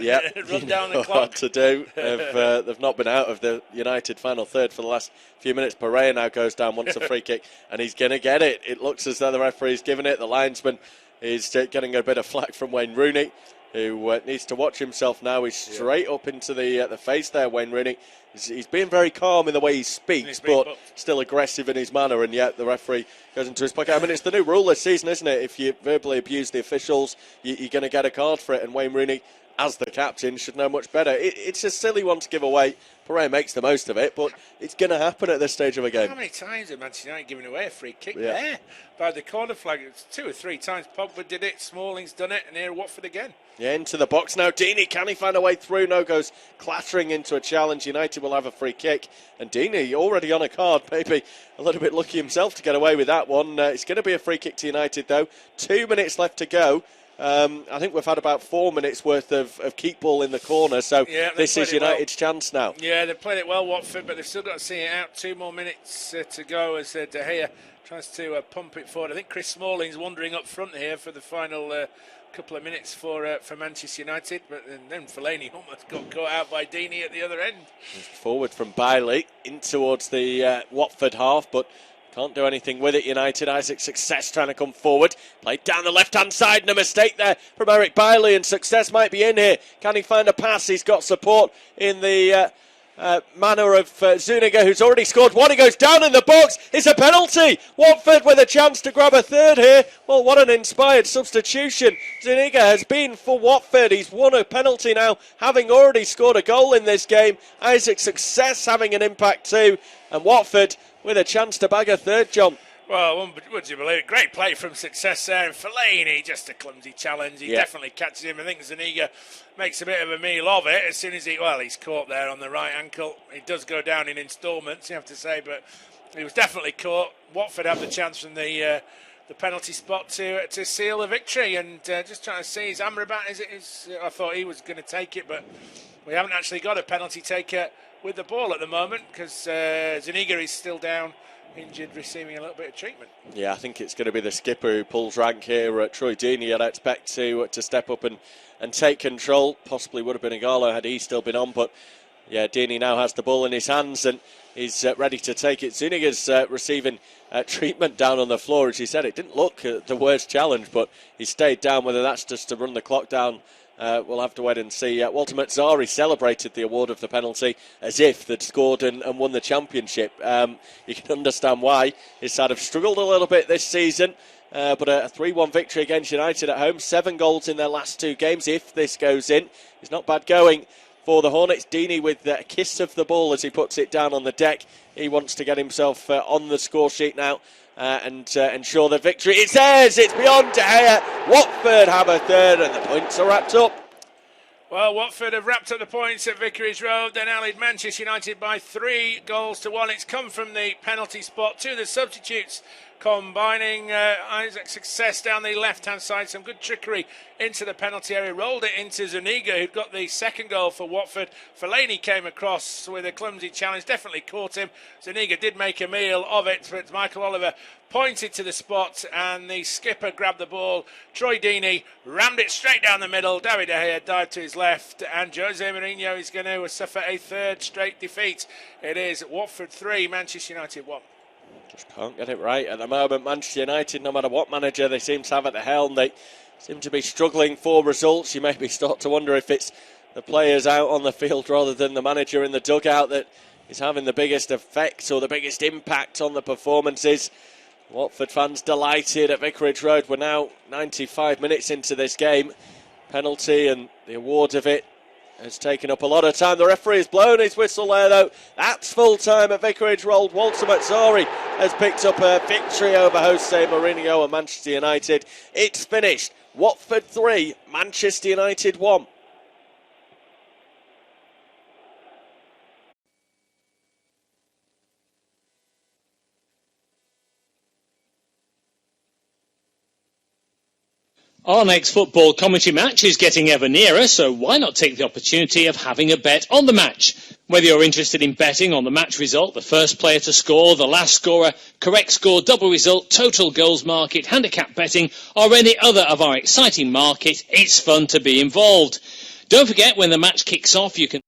run down the clock. What to do. They've not been out of the United final third for the last few minutes. Pereira now goes down, wants a free kick, and he's going to get it. It looks as though the referee's given it. The linesman is getting a bit of flack from Wayne Rooney, who needs to watch himself now. He's straight up into the face there, Wayne Rooney. He's being very calm in the way he speaks, but still aggressive in his manner, and yet the referee goes into his pocket. I mean, it's the new rule this season, isn't it? If you verbally abuse the officials, you're going to get a card for it, and Wayne Rooney, as the captain, should know much better. It's a silly one to give away. Pereira makes the most of it, but it's going to happen at this stage of a game. How many times have Manchester United given away a free kick there by the corner flag? It's 2 or 3 times. Pogba did it, Smalling's done it, and here Watford again. Yeah, into the box now. Deeney, can he find a way through? No, goes clattering into a challenge. United will have a free kick, and Deeney already on a card, maybe a little bit lucky himself to get away with that one. It's going to be a free kick to United though. 2 minutes left to go. I think we've had about 4 minutes worth of keep ball in the corner, so this is United's chance now. Yeah, they've played it well, Watford, but they've still got to see it out. 2 more minutes to go as De Gea tries to pump it forward. I think Chris Smalling's wandering up front here for the final couple of minutes for Manchester United, but then Fellaini almost got caught out by Deeney at the other end. Forward from Bailey in towards the Watford half, but can't do anything with it. United, Isaac's Success trying to come forward. Played down the left-hand side, and a mistake there from Eric Bailey, and Success might be in here. Can he find a pass? He's got support in the manner of Zuniga, who's already scored one. He goes down in the box. It's a penalty. Watford with a chance to grab a third here. Well, what an inspired substitution. Zuniga has been for Watford. He's won a penalty now, having already scored a goal in this game. Isaac's Success having an impact too, and Watford with a chance to bag a third, John. Well, would you believe it? Great play from Success there, and Fellaini, just a clumsy challenge. He definitely catches him. I think Zuniga makes a bit of a meal of it as soon as he's caught there on the right ankle. He does go down in instalments, you have to say, but he was definitely caught. Watford have the chance from the penalty spot to seal the victory, and just trying to see, is Amrabat, I thought he was going to take it, but we haven't actually got a penalty taker with the ball at the moment because Zuniga is still down, injured, receiving a little bit of treatment. Yeah, I think it's going to be the skipper who pulls rank here. Troy Deeney, I'd expect to step up and take control. Possibly would have been Igalo had he still been on, but yeah, Deeney now has the ball in his hands and he's ready to take it. Zuniga's receiving treatment down on the floor. As he said, it didn't look the worst challenge, but he stayed down. Whether that's just to run the clock down, we'll have to wait and see. Walter Mazzari celebrated the award of the penalty as if they'd scored and won the championship. You can understand why. He's sort of struggled a little bit this season, but a 3-1 victory against United at home. 7 goals in their last 2 games. If this goes in, it's not bad going for the Hornets. Deeney with a kiss of the ball as he puts it down on the deck. He wants to get himself on the score sheet now and ensure the victory. It's theirs, it's beyond De Gea. Watford have a third and the points are wrapped up. Well, Watford have wrapped up the points at Vicarage Road. They now lead Manchester United by 3-1. It's come from the penalty spot. 2 of the substitutes combining. Isaac Success down the left-hand side. Some good trickery into the penalty area. Rolled it into Zuniga, who'd got the second goal for Watford. Fellaini came across with a clumsy challenge. Definitely caught him. Zuniga did make a meal of it, but Michael Oliver pointed to the spot and the skipper grabbed the ball. Troy Deeney rammed it straight down the middle. David De Gea dived to his left and Jose Mourinho is going to suffer a 3rd straight defeat. It is Watford 3, Manchester United 1. Just can't get it right at the moment. Manchester United, no matter what manager they seem to have at the helm, they seem to be struggling for results. You maybe start to wonder if it's the players out on the field rather than the manager in the dugout that is having the biggest effect or the biggest impact on the performances. Watford fans delighted at Vicarage Road. We're now 95 minutes into this game. Penalty and the award of it has taken up a lot of time. The referee has blown his whistle there, though. That's full time at Vicarage Road. Walter Mazzari has picked up a victory over Jose Mourinho and Manchester United. It's finished. Watford 3, Manchester United 1. Our next football commentary match is getting ever nearer, so why not take the opportunity of having a bet on the match? Whether you're interested in betting on the match result, the first player to score, the last scorer, correct score, double result, total goals market, handicap betting, or any other of our exciting markets, it's fun to be involved. Don't forget, when the match kicks off, you can